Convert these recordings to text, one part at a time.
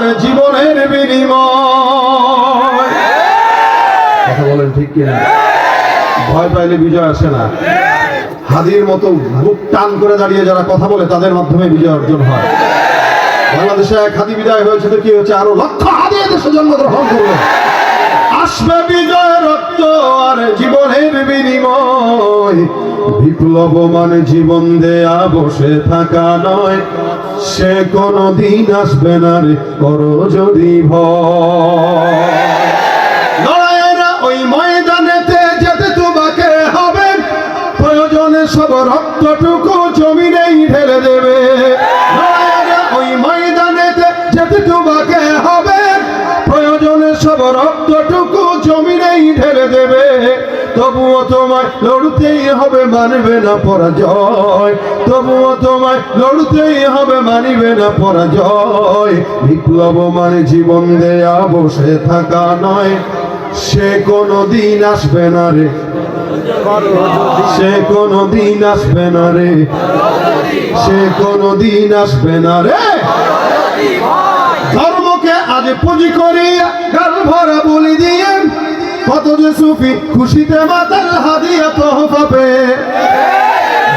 আর জীবনের বিনিময়। কথা বলেন ঠিক কিনা? ভয় পাইলে বিজয় আসে না। হাদির মতো বুক টান করে দাঁড়িয়ে যারা কথা বলে তাদের মাধ্যমে বিজয় অর্জন হয়। বাংলাদেশে এক হাদি বিদায় হয়েছে তো কি হচ্ছে, আরো লক্ষ হাদি দেশে জন্মগ্রহণ করবে। আসবে বিজয় রক্ত আর জীবনের বিনিময়। বিপ্লব মানে জীবন দেয়া বসে থাকা নয়, সে কোনদিন আসবে না রে করো যদি ভয়। লড়াইয়েরা ওই ময়দানেতে যেতে তোমাকে হবে, প্রয়োজনে সব রক্তটুকু জমিনেই ঢেলে দেবে। লড়াইয়েরা ওই ময়দানেতে যেতে তোমাকে হবে, প্রয়োজনে সব রক্তটুকু জমিনেই ঢেলে দেবে। তবুও তোমায় লড়তেই হবে, মানবে না পরাজয়। তবুও তোমায় লড়তেই হবে, মানবে না পরাজয়। বিপ্লব মানে জীবন দেয়া বসে থাকা নয়, সে কোনদিন আসবে না রে, সে কোনদিন আসবে না রে, সে কোনদিন আসবে না রে। ধর্মকে আজ পুঁজি করিয়া গাল ভরা বলি দিয়ে, কত যে সুফি খুশিতে মাতাল হাদিয়া তোহফা পেয়ে।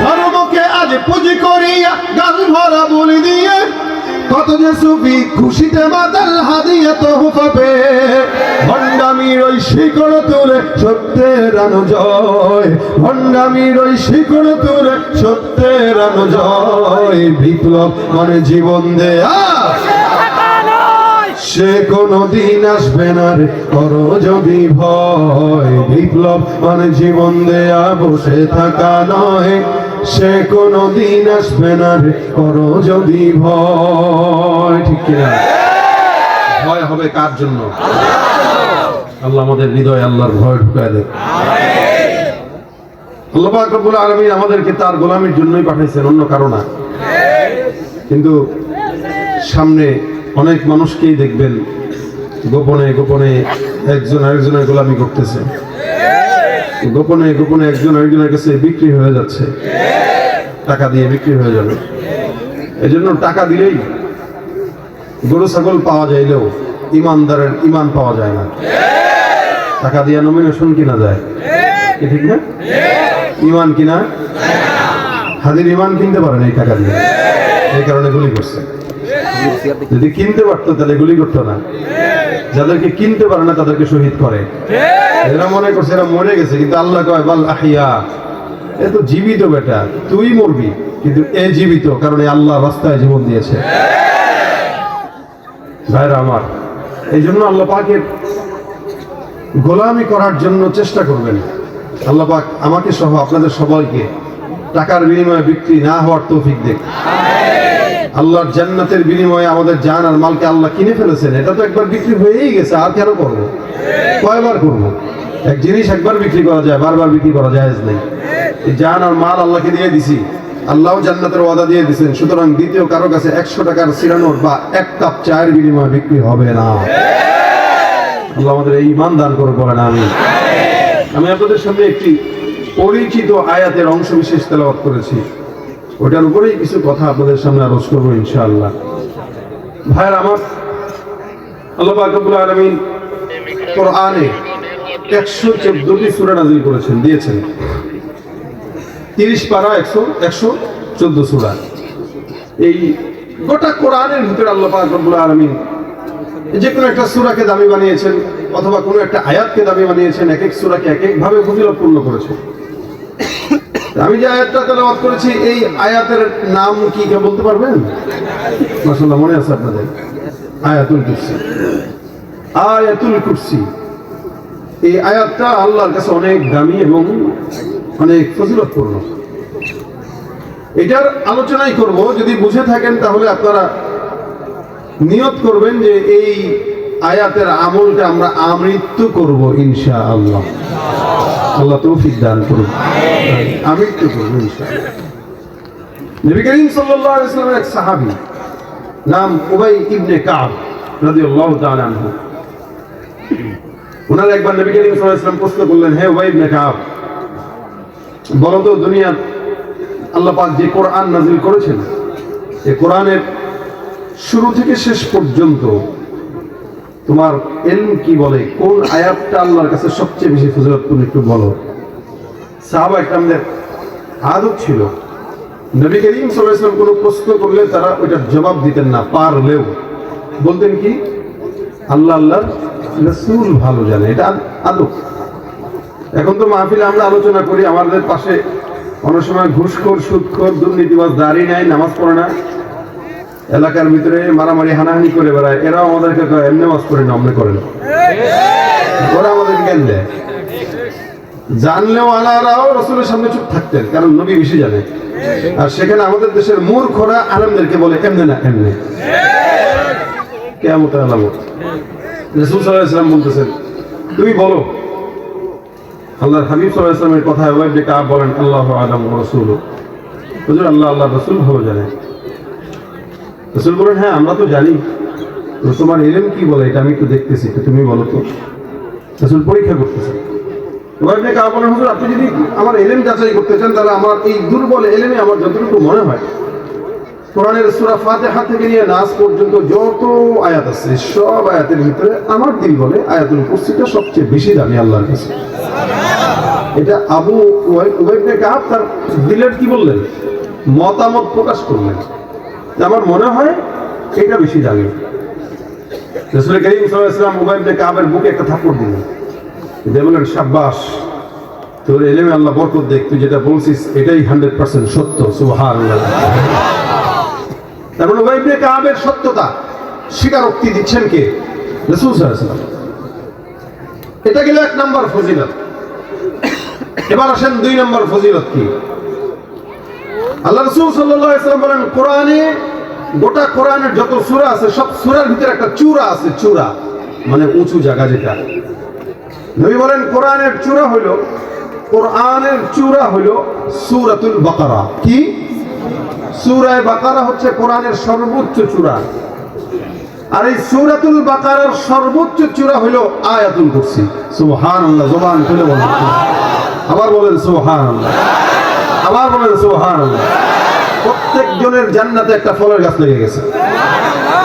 ধর্মকে আজ পুঁজি করিয়া গাল ভরা বলি দিয়ে, কত যে সুফি খুশিতে মাতাল হাদিয়া তোহফা পেয়ে। ভণ্ডামির ওই শিকড় তুলে সত্যের আনো জয়, ভণ্ডামির ওই শিকড় তুলে সত্যের আনো জয়। বিপ্লব মানে জীবন দেয়া, সে কোনদিন আসবে না রে করো যদি ভয়। বিপ্লব মানে জীবন দেয়া বসে থাকা নয়, সে কোনদিন আসবে না রে করো যদি ভয়। ঠিক কিনা? ভয় হবে কার জন্য? আল্লাহ আমাদের হৃদয়ে আল্লাহর ভয় ঢুকায় দেয়। আল্লাহ পাক রব্বুল আলামিন আমাদেরকে তার গোলামির জন্যই পাঠাইছেন, অন্য কারণ না। কিন্তু সামনে অনেক মানুষকেই দেখবেন গোপনে গোপনে একজন আরেকজনের গোলামি করতেছে, গোপনে গোপনে একজন আরেকজনের কাছে বিক্রি হয়ে যাচ্ছে, টাকা দিয়ে বিক্রি হয়ে যাবে। এজন্য টাকা দিলেই গরু ছাগল পাওয়া যাইলেও ইমানদারের ইমান পাওয়া যায় না। টাকা দিয়ে নমিনেশন কিনা যায়, ঠিক না? ইমান কিনা, হাদির ইমান কিনতে পারে না এই টাকা দিয়ে, এই কারণে গুলি করছে। যদি কিনতে পারতো তাহলে গুলি করতো না। যাদেরকে কিনতে পারে না তাদেরকে শহীদ করে। এরা মনে করছে এরা মরে গেছে, কিন্তু আল্লাহ কয় বাল আহিয়া, এ তো জীবিত বেটা, তুই মরবি কিন্তু এ জীবিত, কারণ আল্লাহ রাস্তায় জীবন দিয়েছে। ভাইরা আমার, এই জন্য আল্লাহ পাকের গোলামি করার জন্য চেষ্টা করবেন। আল্লাহ পাক আমাকে সহ আপনাদের সবাইকে টাকার বিনিময়ে বিক্রি না হওয়ার তৌফিক দেন। আল্লাহর জান্নাতের বিনিময়ে আমাদের জান আর মালকে আল্লাহ কিনে ফেলেছেন, এটা তো একবার বিক্রি হয়েই গেছে, আর কেন করবো? কয়বার করবো? এক জিনিস একবার বিক্রি করা যায়, বারবার বিক্রি করা জায়েজ নেই। এই জান আর মাল আল্লাহকে দিয়ে দিছি, আল্লাহ জান্নাতের ওয়াদা দিয়ে দিয়েছেন, সুতরাং দ্বিতীয় কারো কাছে 100 টাকার সিরানোর বা 1 কাপ চায়ের বিনিময়ে বিক্রি হবে না। আল্লাহ আমাদের এই ঈমান দান করে বলেন আমিন। আমি আপনাদের সামনে একটি পরিচিত আয়াতের অংশ বিশেষ তেলাওয়াত করেছি, ওটার উপরেই কিছু কথা আপনাদের সামনে আলোচনা করবো ইনশাআল্লাহ। ভাইয়ের আমার, আল্লাহ পাক রব্বুল আলামিন কোরআনে 114টি সূরা নাযিল করেছেন, দিয়েছেন। 30 পারা 114 সূরা। এই গোটা কোরআনের ভিতরে আল্লাহ পাক রব্বুল আলামিন যে কোনো একটা সূরাকে দামি বানিয়েছেন, অথবা কোনো একটা আয়াতকে দামি বানিয়েছেন, এক এক সূরাকে এক এক ভাবে ফজিলতপূর্ণ করেছেন। আমি যে আয়াতটা তেলাওয়াত করেছি, এই আয়াতের নাম কি কেউ বলতে পারবেন? মাশাআল্লাহ, মনে আছে আপনাদের? আয়াতুল কুরসি। আয়াতুল কুরসি, এই আয়াতটা আল্লাহর কাছে অনেক দামি এবং অনেক ফজিলতপূর্ণ। এটার আলোচনাই করব। যদি বুঝে থাকেন তাহলে আপনারা নিয়ত করবেন যে এই আয়াতের আমলটা আমরা আমৃত্যু করব ইনশাআল্লাহ। আল্লাহ তৌফিক দান করুন, আমৃত্যু করব ইনশাআল্লাহ। নবী করিম সাল্লাল্লাহু আলাইহি ওয়াসাল্লামের এক সাহাবী নাম উবাই ইবনে কাব রাদিয়াল্লাহু তাআলা আনহু, ওনার একবার নবী করিম সাল্লাল্লাহু আলাইহি ওয়াসাল্লাম প্রশ্ন করলেন, হে উবাই ইবনে কাব, বলো তো দুনিয়ার আল্লাহ পাক যে কোরআন নাযিল করেছেন, এই কোরআনের শুরু থেকে শেষ পর্যন্ত তোমার ইলম কি বলে, কোন আয়াতটা আল্লাহর কাছে সবচেয়ে বেশি ফজিলতপূর্ণ একটু বলো। সাহাবা একরামদের আদত ছিল, নবী করিম সাল্লাল্লাহু আলাইহি ওয়াসাল্লাম কোনো প্রশ্ন করলে তারা ওইটার জবাব দিতেন না, পারলেও বলতেন কি, আল্লাহর রাসূল ভালো জানে। এটা আদব। এখন তো মাহফিলে আমরা আলোচনা করি, আমাদের পাশে অনেক সময় ঘুষখোর, সুদখোর, দুর্নীতিবাজ, দাড়ি নাই, নামাজ পড়ে না, এলাকার ভিতরে মারামারি হানাহানি করে বেড়ায়। এরাও আমাদেরকে এমনি নামাজ পড়ে না, অমনে করে না, ওরা আমাদেরকে জ্ঞান দেয়। জানলেও আলারাও রাসূলের সামনে চুপ থাকতেন, কারণ নবী বেশি জানে। আর সেখানে আমাদের দেশের মূর্খরা আলেমদেরকে বলে এমনি না এমনি। কিয়ামতের আলামত। রাসূল সাল্লাল্লাহু আলাইহি ওয়াসাল্লাম বলতেছেন, তুমি বলো। আল্লাহর হাবিব সাল্লাল্লাহু আলাইহি ওয়াসাল্লামের কথা উবাই ইবনে কাব বলেন, আল্লাহু আ'লামু ওয়া রাসূলুহু, হুজুর আল্লাহর রাসূল ভালো জানে। রাসূল বলেন, হ্যাঁ আমরা তো জানি, তো তোমার ইলম কি বলে এটা আমি একটু দেখতেছি, তো তুমি বলো তো। রাসূল পরীক্ষা করতেছেন। উবাই ইবনে কাব বলেন, হুজুর আপনি যদি আমার ইলম যাচাই করতে চান, তাহলে আমার এই দুর্বল ইলমে আমার যতটুকু মনে হয়, কোরআনের সূরা ফাতিহা থেকে নিয়ে নাস পর্যন্ত যত আয়াত আছে, সব আয়াতের ভিতরে আমার দিল বলে আয়াতুল কুরসিটা সবচেয়ে বেশি দামি আল্লাহর কাছে। এটা আবু উবাই ইবনে কাব তার দিলের কি বললেন, মতামত প্রকাশ করলেন, আমার মনে হয় এটা বেশি দামি। রাসূল করিম সাল্লাল্লাহু আলাইহি ওয়াসাল্লাম উবাই ইবনে কাবের বুকে একটা থাপ্পড় দিলেন, দিয়ে বললেন, শাবাশ, তোর ইলমে আল্লাহ বরকত দেখ, তুই যেটা বলছিস এটাই 100% সত্য। সুবহানাল্লাহ। তারপরে উবাই ইবনে কাবের সত্যতা স্বীকারোক্তি দিচ্ছেন কে? রাসূল সাল্লাল্লাহু আলাইহি ওয়াসাল্লাম। এটা গেল 1 নম্বর ফজিলত। এবার আসেন 2 নম্বর ফজিলত কি? আল্লাহ রাসূল সাল্লাল্লাহু আলাইহি ওয়াসাল্লাম বলেন, কোরআনে, গোটা কোরআনের যত সূরা আছে সব সূরার ভিতরে একটা চূড়া আছে। চূড়া মানে উঁচু জায়গা যেটা। নবী বলেন, কোরআনের চূড়া হলো সূরাতুল বাকারা। কি? সূরা বাকারা হচ্ছে কোরআনের সর্বোচ্চ চূড়া। আর এই সূরাতুল বাকারার সর্বোচ্চ চূড়া হলো আয়াতুল কুরসি। সুবহানাল্লাহ। জবান খুলে বলেন, আবার বলেন সুবহানাল্লাহ, আবার বলেন সুবহানাল্লাহ। প্রত্যেক জনের জান্নাতে একটা ফলের গাছ লেগে গেছে।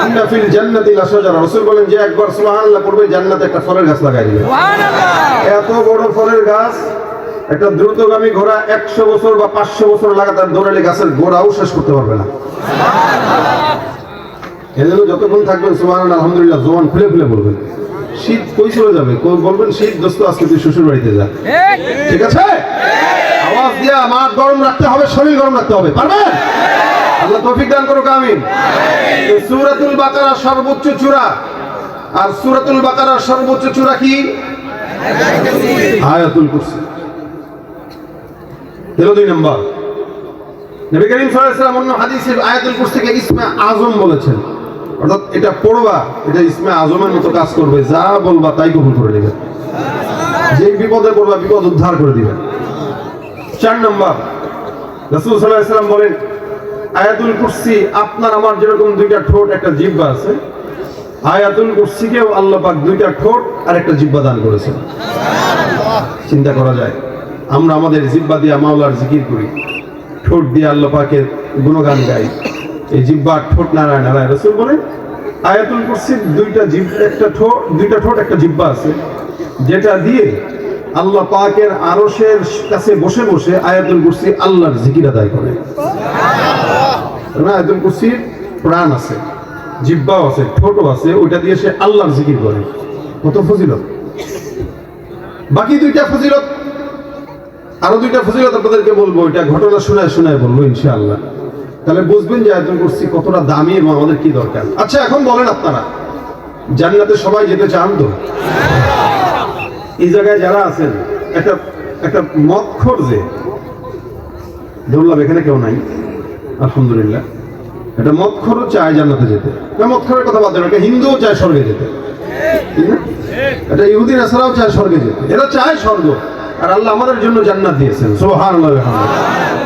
ইন্না ফিল জান্নাতি লাশাজারা। রাসূল বলেন, যে একবার সুবহানাল্লাহ পড়বে জান্নাতে একটা ফলের গাছ লাগাই দিবে। সুবহানাল্লাহ। এত বড় ফলের গাছ, একটা দ্রুতগামী ঘোড়া 100 বছর বা 500 বছর লাগাতার দৌড়ালে গাছের গোড়াও শেষ করতে পারবে না। এজন্য যতক্ষণ থাকবেন সুবহানাল্লাহ আলহামদুলিল্লাহ জবান খুলে খুলে বলবেন। শীত কই চলে যাবে, বলবেন, শীত দোস্ত আজকে তুই শ্বশুর বাড়িতে যা। ঠিক আছে? আওয়াজ দিয়া মাথা গরম রাখতে হবে, শরীর গরম রাখতে হবে। পারবেন? আল্লাহ তৌফিক দান করুক, আমিন। সূরাতুল বাকারার সর্বোচ্চ চূড়া, আর সূরাতুল বাকারার সর্বোচ্চ চূড়া কি? আয়াতুল কুরসি। এলো 2 নম্বর। নবী করিম সাল্লাল্লাহু আলাইহি ওয়াসাল্লাম অন্য হাদিসে আয়াতুল কুরসিকে ইসমে আযম বলেছেন, অর্থাৎ এটা পড়বা, এটা ইসমে আযমের মতো কাজ করবে, যা বলবা তাই কবুল করে নেবে। যে বিপদে পড়বা বিপদ উদ্ধার করে দিবেন। 4 নম্বর, রাসূল সাল্লাল্লাহু আলাইহি ওয়াসাল্লাম বলেন, আয়াতুল কুরসি আপনার আমার যেরকম 2টা ঠোঁট একটা জিহ্বা আছে, আয়াতুল কুরসিকেও আল্লাহ পাক 2টা ঠোঁট আর একটা জিহ্বা দান করেছেন। চিন্তা করা যায়, আমরা আমাদের জিহ্বা দিয়ে মাওলার জিকির করি, ঠোঁট দিয়ে আল্লাহ পাকের গুণগান গাই, এই জিহ্বা ঠোঁট নারায় নারায়। রাসূল বলেন, আয়াতুল কুরসির 2টা ঠোঁট একটা জিহ্বা আছে, যেটা দিয়ে আল্লাহ পাকের আরশের কাছে বসে বসে আয়াতুল কুরসি আল্লাহর জিকির আদায় করে। আয়াতুল কুরসির প্রাণ আছে, জিহ্বাও আছে, ঠোঁটও আছে, ওইটা দিয়ে সে আল্লাহর জিকির করে। কত ফজিলত! বাকি 2টা ফজিলত, আরো 2টা ফজিলত আপনাদেরকে বলবো, এটা ঘটনা শোনায় বলবো ইনশাআল্লাহ। তাহলে বুঝবেন যে আয়াতুল কুরসি কতটা দামি এবং আমাদের কি দরকার। আচ্ছা, এখন বলেন, আপনারা জান্নাতে সবাই যেতে চান তো? এই জায়গায় যারা আছেন, একটা মদখোর, যে ধরলাম এখানে কেউ নাই আলহামদুলিল্লাহ, একটা মদখোরও চায় জান্নাতে যেতে। মদখোরের কথা বাদ দেন, একটা হিন্দুও চায় স্বর্গে যেতে, ঠিক না? একটা ইহুদি নাসারাও চায় স্বর্গে যেতে। এরা চায় স্বর্গ, আর আল্লাহ আমাদের জন্য জান্নাত দিয়েছেন। সুবহানাল্লাহ।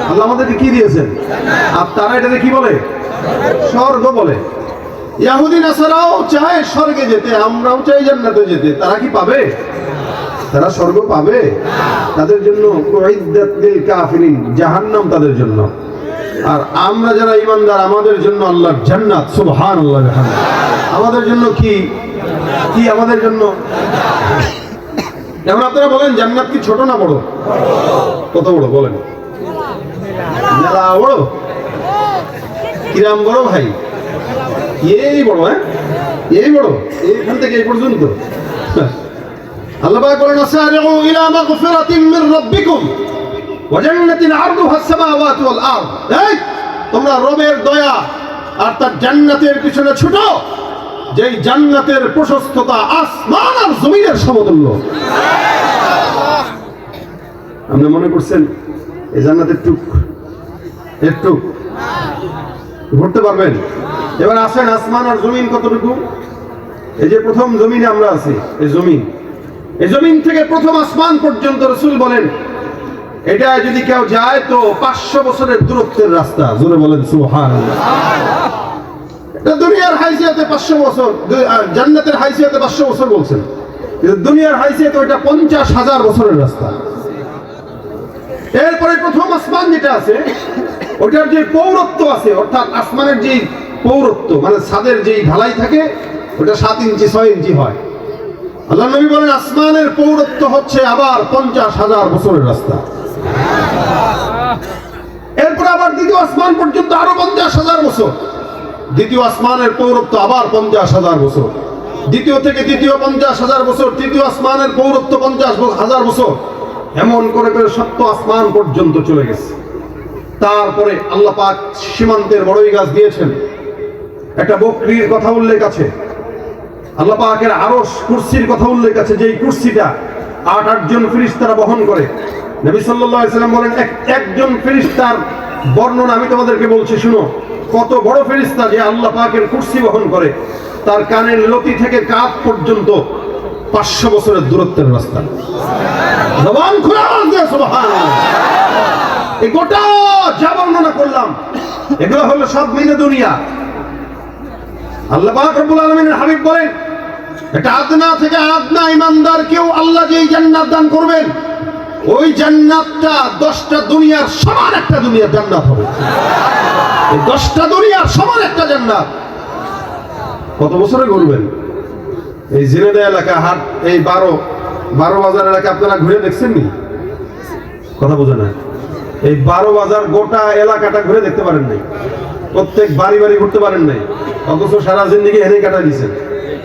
আল্লাহ আমাদেরকে কি দিয়েছেন? আর তারা এটাকে কি বলে? স্বর্গ বলে। ইহুদি নাসারাও চায় স্বর্গে যেতে, আমরাও চাই জান্নাতে যেতে। তারা কি পাবে? তারা স্বর্গ পাবে? তাদের জন্য উইদ্দাত লিল কাফিরিন, জাহান্নাম তাদের জন্য। আর আমরা যারা ইমানদার আমাদের জন্য আল্লাহর জান্নাত, সুবহানাল্লাহ। আমাদের জন্য কি কি আমাদের জন্য? এখন আপনারা বলেন জান্নাত কি ছোট না বড়? কত বড় বলেন? মেলা বড়? কিরাম বড় ভাই? এই বড়, হ্যাঁ এই বড়, এইখান থেকে এই পর্যন্ত। আল্লাহ পাক বলেন আসারিউ ইলা মাগফিরাতিন মির রাব্বিকুম ওয়া জান্নাতিন আরদুহা আস-সামাওয়াতু ওয়াল আরদ। এই তোমরা রবের দয়া আর তার জান্নাতের পিছনে ছুটো, যেই জান্নাতের প্রশস্ততা আসমান আর জমিনের সমতুল্য। আপনি মনে করছেন এই জান্নাতের একটু ঘুরতে পারবেন? এবার আসেন, আসমান আর জমিন কতটুকু? এই যে প্রথম জমিনে আমরা আছি, এই জমিন থেকে প্রথম আসমান পর্যন্ত রাসূল বলেন এটা যদি কেউ যায় তো 500 বছরের দূরত্বের রাস্তা। জোরে বলেন সুবহানাল্লাহ। এটা দুনিয়ার হাইসিয়াতে 500 বছর, জান্নাতের হাইসিয়াতে 500 বছর বলছেন, কিন্তু দুনিয়ার হাইসিয়াতে ওইটা 50,000 বছরের রাস্তা। এরপরে প্রথম আসমান যেটা আছে ওটার যে পৌরত্ব আছে, অর্থাৎ আসমানের যে পৌরত্ব মানে ছাদের যেই ঢালাই থাকে ওটা 7 ইঞ্চি 6 ইঞ্চি হয়। আল্লাহ নবী বলেন আসমানের পৌরত্ব হচ্ছে আবার 50,000 বছরের রাস্তা। এরপর আবার দ্বিতীয় আসমান পর্যন্ত আরো 50,000 বছর, দ্বিতীয় আসমানের পৌরত্ব আবার 50,000 বছর, দ্বিতীয় থেকে তৃতীয় 50,000 বছর, তৃতীয় আসমানের পৌরত্ব 50,000 বছর, এমন করে করে 7 আসমান পর্যন্ত চলে গেছে। তারপরে আল্লাহ পাক সীমান্তের বড়ই গাছ দিয়েছেন, একটা বকরির কথা উল্লেখ আছে, আল্লাহ পাকের আরশ কুরসির কথা উল্লেখ আছে, যেই কুরসিটা 8 জন ফেরেশতারা বহন করে। নবী সাল্লাল্লাহু আলাইহি সাল্লাম বলেন একজন ফেরেশতার বর্ণনা আমি তোমাদেরকে বলছি, শুনো কত বড় ফেরেশতা যে আল্লাহ পাকের কুরসি বহন করে। তার কানের লতি থেকে কাঁধ পর্যন্ত 500 বছরের দূরত্বের রাস্তা। জবান খুলে আওয়াজ দিয়ে সুবহানাল্লাহ। এই গোটা যা বর্ণনা করলাম এগুলো হলো সব মিলে দুনিয়া। আল্লাহ পাক রব্বুল আলামিনের হাবিব বলেন এটা আদনা থেকে আদনা ইমানদারকেও আল্লাহ যেই জান্নাত দান করবেন ওই জান্নাতটা 10টা দুনিয়ার সমান একটা দুনিয়ার জান্নাত হবে। এই 10টা দুনিয়ার সমান একটা জান্নাত। কত বছরে ঘুরবেন? এই জিনেদা এলাকা, হাট, এই 12 বাজার এলাকা আপনারা ঘুরে দেখছেন নি? কথা বোঝে না। এই 12 বাজার গোটা এলাকাটা ঘুরে দেখতে পারেন নাই, প্রত্যেক বাড়ি বাড়ি ঘুরতে পারেন নাই, অথচ সারা জিন্দেগি হেনে কাটা দিয়েছেন।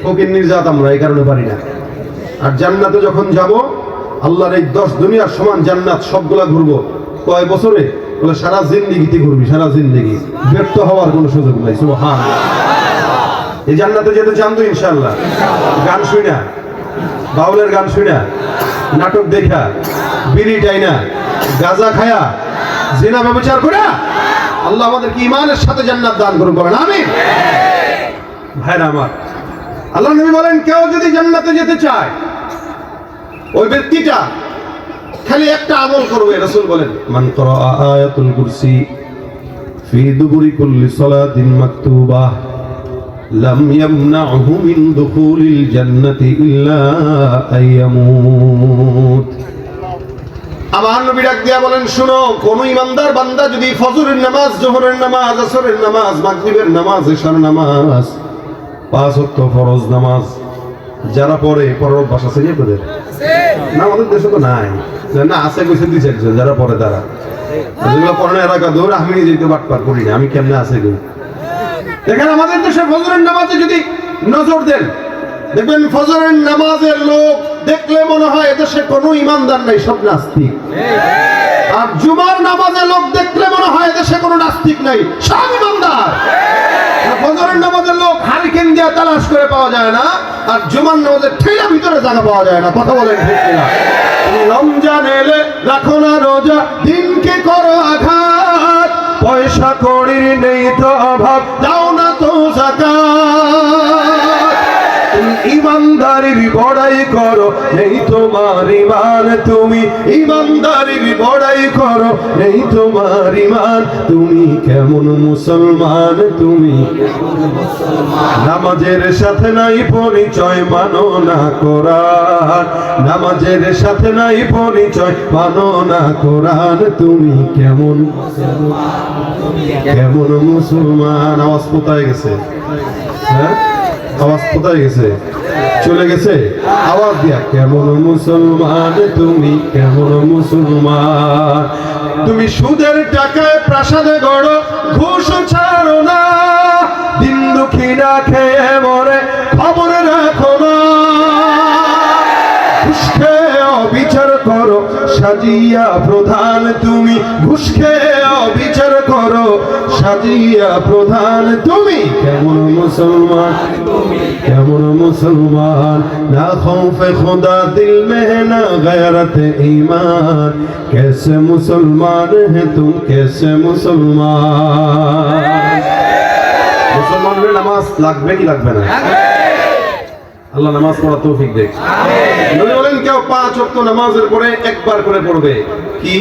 ফকির নির্যাত আমরা এই কারণে পারি না। আর জান্নাতে যখন যাব আল্লাহর এই 10 দুনিয়ার সমান জান্নাত সবগুলা ঘুরবো। কয় বছরে? বলে সারা জিন্দেগিতে ঘুরবি, সারা জিন্দেগি, ব্যর্থ হওয়ার কোনো সুযোগ নাই। সুবহানাল্লাহ। এই জান্নাতে যেতে চান তো ইনশাআল্লাহ? গান শুনা, বাউলের গান শুনা, নাটক দেখা, বিড়ি টাইনা, গাঁজা খায়া, জিনা ব্যভিচার করে আল্লাহ আমাদেরকে ঈমানের সাথে জান্নাত দান করুন, বলেন আমিন। ভাইরা আমার, আল্লাহ নবী বলেন কেউ যদি জান্নাতে যেতে চায় ওই ব্যক্তিটা খালি একটা আমল করবে। রাসূল বলেন মান ক্বারা আয়াতুল কুরসি ফি দুবুরি কুল্লি সালাতিন মাকতুবাহ লাম ইয়ামনাহু মিন দুখুলিল জান্নাতি ইল্লা আইয়ামুত। আমার নবী ডাক দিয়া বলেন শুনো, কোন ইমানদার বান্দা যদি ফজরের নামাজ, জোহরের নামাজ, আসরের নামাজ, মাগরিবের নামাজ, ইশার নামাজ, 5 ওয়াক্ত ফরজ নামাজ যারা পড়ে, পড়ার অভ্যাস আছে কি আপনাদের? না, আমাদের দেশে তো নাই। না আছে কইছে 2-4 যারা পড়ে, তারা যেগুলো পড়ে না এলাকা দূর, আমি যেতে বাটপার করি না, আমি কেমনে আছে গো। দেখেন আমাদের দেশে ফজরের নামাজে যদি নজর দেন দেখবেন ফজরের নামাজের লোক দেখলে মনে হয় এদেশে কোনো ইমানদার নাই, সব নাস্তিক। আর জুমার নামাজের লোক দেখলে মনে হয় এদেশে কোনো নাস্তিক নাই, সব ইমানদার। ফজরের নামাজের লোক হারিকেন দিয়ে তালাশ করে পাওয়া যায় না, আর জুমার নামাজের ঠেলা ভিতরে জায়গা পাওয়া যায় না। কথা বলেন ঠিক কিনা? রমজান এলে রাখো না রোজা, দিনকে করো আঘাত, পয়সা কড়ির নেই তো অভাব, দাও না তো যাকাত। তুমি ইমানদারির বড়াই করো, নেই তোমার ইমান। তুমি ইমানদারির বড়াই করো, নেই তোমার ইমান। তুমি কেমন মুসলমান, তুমি নামাজের সাথে নাই পরিচয়, মানো না কোরআন। নামাজের সাথে নাই পরিচয়, মানো না কোরআন। তুমি কেমন কেমন মুসলমান। আওয়াজ কোথায় গেছে? হ্যাঁ, আওয়াজ কোথায় গেছে? চলে গেছে? আওয়াজ দিয়া, কেমন মুসলমান তুমি, কেমন মুসলমান। তুমি সুদের টাকায় প্রাসাদে গড়ো, ঘুষ ছাড়ো না। দিন দুঃখী না খেয়ে মরে, খবর রাখো না। ঘুষ খেয়ে অবিচার করো, সাজিয়া প্রধান। তুমি ঘুষ খেয়ে অবিচার করো, সাজিয়া প্রধান। তুমি কেমন মুসলমান, কেমন মুসলমান। না খৌফে খুদা দিল में ना गैरत ईमान, कैसे मुसलमान है तुम, कैसे मुसलमान। মুসলমানের নামাজ লাগবে কি লাগবে না? আল্লাহ নামাজ পড়া তৌফিক দেখ। নবী বলেন, কেউ 5 ওয়াক্ত নামাজের পরে একবার করে পড়বে কি?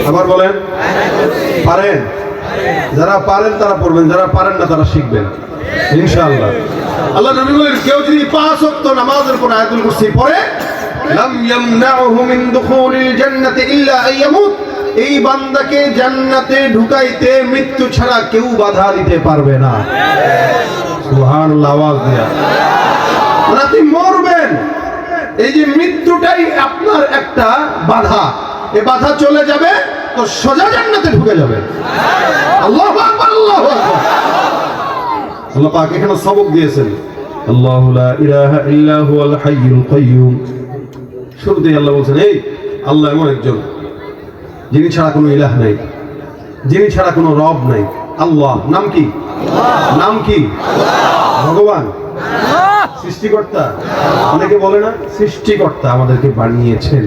আবার বলেন, পারেন? যারা পারেন তারা পড়বেন, যারা পারেন না তারা শিখবেন ইনশাআল্লাহ। আল্লাহ নবী বলেন, কেউ যদি 5 ওয়াক্ত নামাজের পরে আয়াতুল কুরসি পড়ে, লাম ইয়ামনাহু মিন দুখুলিল জান্নাতি ইল্লা আইয়ামুত, এই বান্দাকে জান্নাতে ঢুকাইতে মৃত্যু ছাড়া কেউ বাধা দিতে পারবে না। সুবহানাল্লাহ। আওয়াজ দিয়া আপনি মরবেন, এই যে মৃত্যুটাই আপনার একটা বাধা। এই বাধা চলে যাবে তো সোজা জান্নাতে ঢুকে যাবে। আল্লাহু আকবার, আল্লাহু আকবার। আল্লাহ পাক এখানে সবক দিয়েছেন, আল্লাহু লা ইলাহা ইল্লা হুয়াল হাইয়ুল কাইয়্যুম। শুরুতেই আল্লাহ বলছেন, এই আল্লাহ এমন একজন যিনি ছাড়া কোনো ইলাহ নাই, যিনি ছাড়া কোনো রব নাই। আল্লাহ নাম কি? নাম কি? ভগবান সৃষ্টিকর্তা। অনেকে বলে না সৃষ্টিকর্তা আমাদেরকে বানিয়েছেন।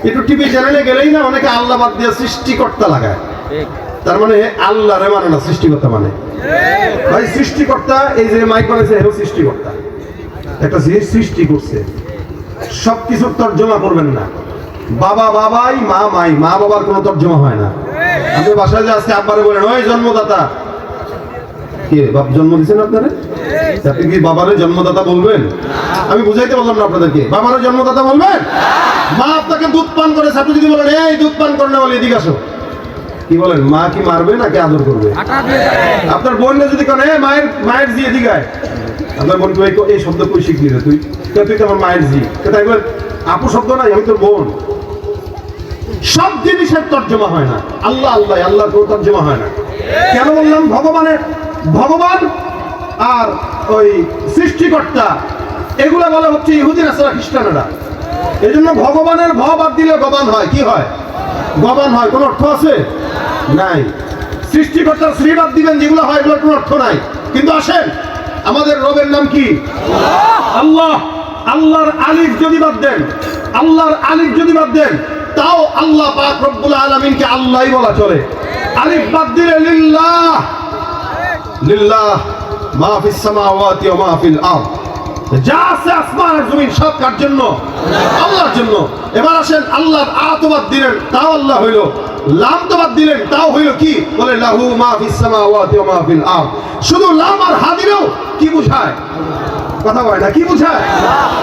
একটু টিভি চ্যানেলে গেলেই না অনেকে আল্লাহ বাদ দিয়ে সৃষ্টিকর্তা লাগায়। তার মানে আল্লাহ রে মানে না, সৃষ্টিকর্তা মানে। ভাই সৃষ্টিকর্তা, এই যে মাইক বানাইছে এও সৃষ্টিকর্তা, একটা জিনিস সৃষ্টি করছে। সবকিছুর তর্জমা করবেন না। বাবা বাবাই, মা মাই, মা বাবার কোনো তর্জমা হয় না। আপনি বাসায় যে আজকে আব্বারে বলেন, ওই জন্মদাতা, কে বাপ জন্ম দিচ্ছেন আপনারা? আপনি কি বাবারে জন্মদাতা বলবেন? আমি বুঝাইতে বললাম না আপনাদেরকে, বাবারে জন্মদাতা বলবেন? মা আপনাকে দুধ পান করেছে, আপনি যদি বলেন এই দুধ পান করে না বলে এদিকে আসো, কি বলেন? মা কি মারবে নাকি আদর করবে? আপনার বোনকে যদি কেন মায়ের মায়ের জি এদিকে আয়, আপনার বোন এই শব্দ কই শিখলি রে তুই? তুই তো আমার মায়ের জি। তাই বলেন আপু শব্দ নাই, আমি তোর বোন। সব জিনিসের তর্জমা হয় না। আল্লাহ আল্লাহ, আল্লাহর কোনো তর্জমা হয় না। কেন বললাম? ভগবানের, ভগবান আর ওই সৃষ্টিকর্তা এগুলা বলে হচ্ছে ইহুদি নাসারা খ্রিস্টানেরা। এই জন্য ভগবানের ভ বাদ দিলে গবান হয়। কি হয়? গবান হয়। কোন অর্থ আছে? নাই। সৃষ্টিকর্তার শ্রী বাদ দিবেন, যেগুলো হয় এগুলোর কোনো অর্থ নাই। কিন্তু আসেন, আমাদের রবের নাম কি? আল্লাহ। আল্লাহর আলিফ যদি বাদ দেন, আল্লাহর আলিফ যদি বাদ দেন, তাও আল্লাহ পাক রব্বুল আলামিনকে আল্লাহই বলা চলে। আলিফ বাদ দিলে লিল্লাহ, লিল্লাহ মা ফিস সামাওয়াতি ওয়া মা ফিল আরদ, যা আছে আসমান আর জমিন সব কার জন্য? আল্লাহর জন্য। এবার আসেন, আল্লাহর আত বাদ দিলেন, তাও আল্লাহ হইল। লাম তো বাদ দিলেন, তাও হইল কি? বলে লাহু মা ফিস সামাওয়াতি ওয়া মা ফিল আরদ। শুধু লাম আর হা দিলেও কি বুঝায়? কথা বলে না, কি বুঝায়?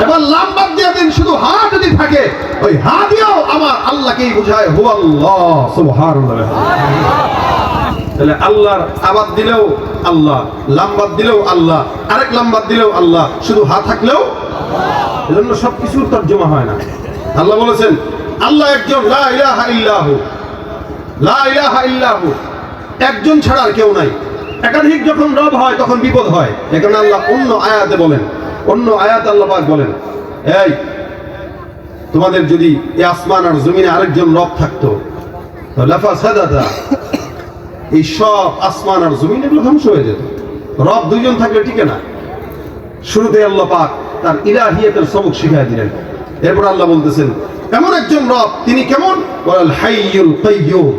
এবার লাম বাদ দিয়ে দিন, শুধু হা যদি থাকে, ওই হা দিয়েও আমার আল্লাহকেই বুঝায়, হু আল্লাহ। সুবহানাল্লাহ। তাহলে আল্লাহর আবাদ দিলেও আল্লাহ, লাম্বাদ দিলেও আল্লাহ, আরেক লাম্বাদ দিলেও আল্লাহ, শুধু হা থাকলেও। এজন্য সবকিছুর তর্জমা হয় না। আল্লাহ বলেছেন আল্লাহ একজন, লা ইলাহা ইল্লাহু, লা ইলাহা ইল্লাহু, একজন ছাড়া আর কেউ নাই। একাধিক যখন রব হয় তখন বিপদ হয়। এখানে আল্লাহ অন্য আয়াতে বলেন, অন্য আয়াতে আল্লাহ পাক বলেন, এই তোমাদের যদি এই আসমান আর জমিনে আরেকজন রব থাকতো, লাফাসাদাতা, এই সব আসমান আর জমিন এগুলো ধ্বংস হয়ে যেত। রব দুইজন থাকলে টিকে না। শুরুতে আল্লাহ পাক তার ইলাহিয়াতের সবক শিখাই দিলেন। এরপর আল্লাহ বলতেছেন এমন একজন রব, তিনি কেমন? ওয়াল হাইয়ুল কাইয়্যুম,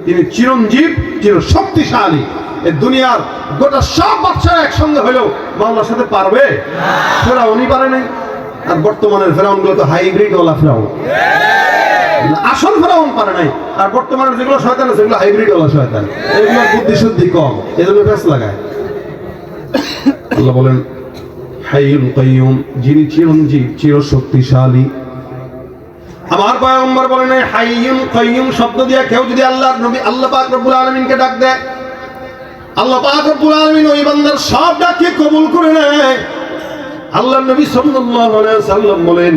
তিনি চিরঞ্জীব, চির শক্তিশালী। এই দুনিয়ার গোটা সব বাচ্চারা একসঙ্গে হলেও মাওলার সাথে পারবে? ফেরাউনই পারে নাই। আর বর্তমানের ফেরাউন গুলো তো হাইব্রিড ওয়ালা ফেরাউন, আসল ফেরাউন পারে নাই। আর বর্তমানের যেগুলো শয়তান আছে সেগুলো হাইব্রিড ওয়ালা শয়তান, এগুলোর বুদ্ধি শুদ্ধি কম, এজন্য পেছ লাগায়। আল্লাহ বলেন হাইয়ুল কাইয়ুম, যিনি চিরঞ্জীব, চিরশক্তিশালী। আমার পয়গম্বর বলেন এই হাইয়ুল কাইয়ুম শব্দ দিয়ে কেউ যদি আল্লাহর নবী আল্লাহ পাক রব্বুল আলামিনকে ডাক দেয়, আল্লাহ পাক রব্বুল আলামিন ওই বান্দার সব ডাককে কবুল করে নেয়। আল্লাহর নবী সাল্লাল্লাহু আলাইহি ওয়াসাল্লাম বলেন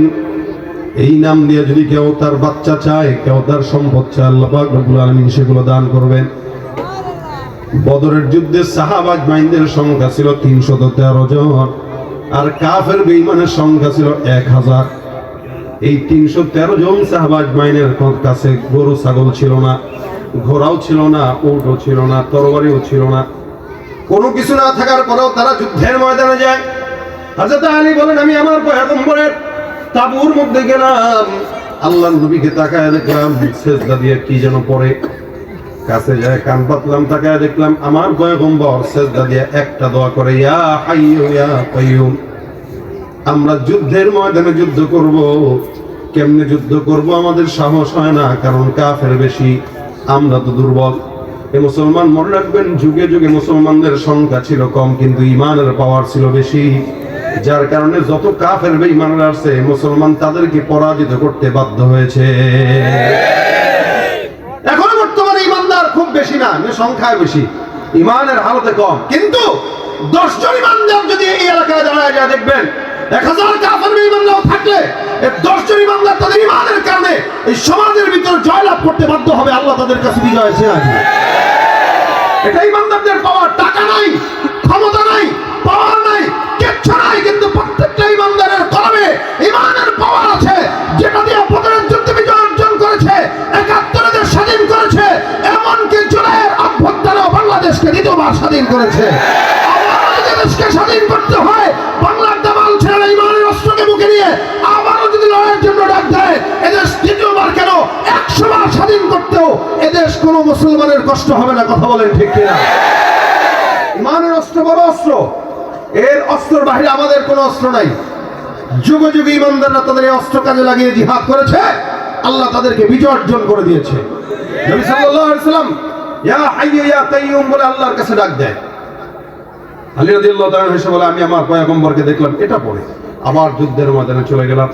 এই নাম দিয়ে যদি কেউ তার বাচ্চা চায়, কেউ তার সম্পদ চায়, আল্লাহ পাক রব্বুল আলামিন সেগুলো দান করবেন। বদরের যুদ্ধে সাহাবা আজমাইনদের সংখ্যা ছিল 313 জন, আর কাফের বেঈমানের সংখ্যা ছিল 1000। এই 313 জন সাহাবা আজমাইনের কাছে গরু ছাগল ছিল না, ঘোড়াও ছিল না, উটও ছিল না, তরবারিও ছিল না। কোনো কিছু না থাকার পরেও তারা যুদ্ধের ময়দানে যায়। হযরত আলী বলেন আমি আমার পয়গম্বরের তাঁবুর মধ্যে গেলাম, আল্লাহর নবীকে তাকায় দেখলাম সিজদা দিয়ে কি যেন পড়ে। কাছে যায় কান পাতলাম, তাকায় দেখলাম আমার পয়গম্বর সিজদা দিয়ে একটা দোয়া করে, ইয়া হাইয়ু ইয়া কাইয়ুম। আমরা যুদ্ধের ময়দানে যুদ্ধ করব, কেমনে যুদ্ধ করব আমাদের সাহস হয় না, কারণ কাফের বেশি, আমরা তো দুর্বল। এই মুসলমান মনে রাখবেন, যুগে যুগে মুসলমানদের সংখ্যা ছিল কম, কিন্তু ইমানের পাওয়ার ছিল বেশি। যার কারণে যত কাফের বেঈমানরা আছে, মুসলমান তাদেরকে পরাজিত করতে বাধ্য হয়েছে। এখন বর্তমানে ইমানদার খুব বেশি না, সংখ্যায় বেশি, ইমানের হালতে কম। কিন্তু 10 জন ইমানদার যদি এই এলাকায় দাঁড়ায় যায়, দেখবেন 1000 কাফের বেঈমানরাও থাকলে 10 জন ইমানদার তাদের ইমানের কারণে এই সমাজের ভিতরে জয়লাভ করতে বাধ্য হবে। আল্লাহ তাদের কাছে বিজয় ছেড়ে আসবে। এটা ইমানদারদের পাওয়ার। টাকা নাই, ক্ষমতা নাই, পাওয়ার নাই, কিচ্ছু নাই, কিন্তু প্রত্যেকটা ইমানদারের কলবে ইমানের পাওয়ার আছে, যেটা দিয়ে বদরের যুদ্ধে বিজয় অর্জন করেছে, 71 দেশ স্বাধীন করেছে, এমনকি জুলাইয়ের অভ্যুত্থানে বাংলাদেশকে দ্বিতীয়বার স্বাধীন করেছে। আবারও যদি দেশকে স্বাধীন করতে হয়, বাংলার দামাল ছেড়ে ইমানের অস্ত্রকে মুখে নিয়ে আবারও যদি লড়াইয়ের জন্য ডাক দেয়, এদেশ দ্বিতীয়বার কেন 100 বার স্বাধীন করতেও এদেশ কোনো মুসলমানের কষ্ট হবে না। কথা বলেন ঠিক কিনা? ইমানের অস্ত্র বড় অস্ত্র, এর অস্ত্রের বাহিরে আমাদের কোনো অস্ত্র নাই। যুগে যুগে ইমানদাররা তাদের এই অস্ত্র কাজে লাগিয়ে জিহাদ করেছে, আল্লাহ তাদেরকে বিজয় অর্জন করে দিয়েছে। নবী সাল্লাল্লাহু আলাইহি ওয়াসাল্লাম ইয়া হাইয়ু ইয়া কাইয়ুম বলে আল্লাহর কাছে ডাক দেয়। আলী রাদিয়াল্লাহু তাআলা এসে বলে আমি আমার পয়গম্বরকে দেখলাম এটা পড়ে। আবার যুদ্ধের ময়দানে চলে গেলাম,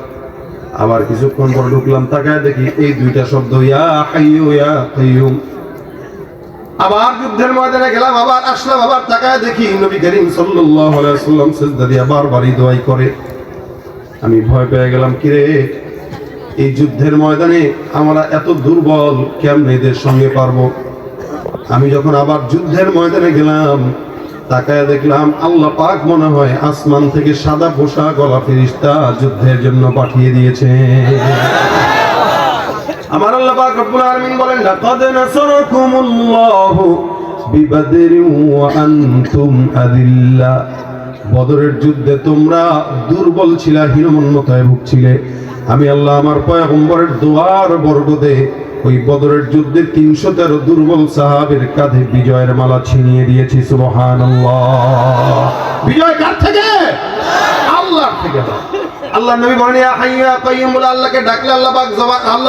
আবার কিছুক্ষণ পর ঢুকলাম, তাকায় দেখি এই দুইটা শব্দ ইয়া হাইয়ু ইয়া কাইয়ুম। আবার যুদ্ধের ময়দানে গেলাম, আবার আসলাম, আবার তাকায় দেখি নবী করিম সাল্লাল্লাহু আলাইহি ওয়াসাল্লাম সিজদা দিয়ে বারবারই দোয়া করে। আমি ভয় পেয়ে গেলাম, কিরে এই যুদ্ধের ময়দানে আমরা এত দুর্বল, কেমনে এদের সঙ্গে পারবো? আমি যখন আবার যুদ্ধের ময়দানে গেলাম, তাকায় দেখলাম আল্লাহ পাক মনে হয় আসমান থেকে সাদা পোশাক গলা ফেরেশতা যুদ্ধের জন্য পাঠিয়ে দিয়েছে। আমার আল্লাহ পাক রব্বুল আলামিন বলেন লাকাদ নাসারাকুমুল্লাহু বিবাদরিন ওয়া আনতুম আযিল্লা। বদরের যুদ্ধে তোমরা দুর্বল ছিলা, হীনমন্যতায় ভুগছিলে। আমি আল্লাহ আমার পয়গম্বরের দোয়ার বরকতে ওই বদরের যুদ্ধে 313 দুর্বল সাহাবীর কাঁধে বিজয়ের মালা ছিনিয়ে দিয়েছি। সুবহানাল্লাহ। বিজয় কার থেকে? আল্লাহর থেকে। আল্লাহ নবী বলেন ইয়া হাইয়ু ইয়া কাইয়ুম বলে আল্লাহকে ডাকলে আল্লাহ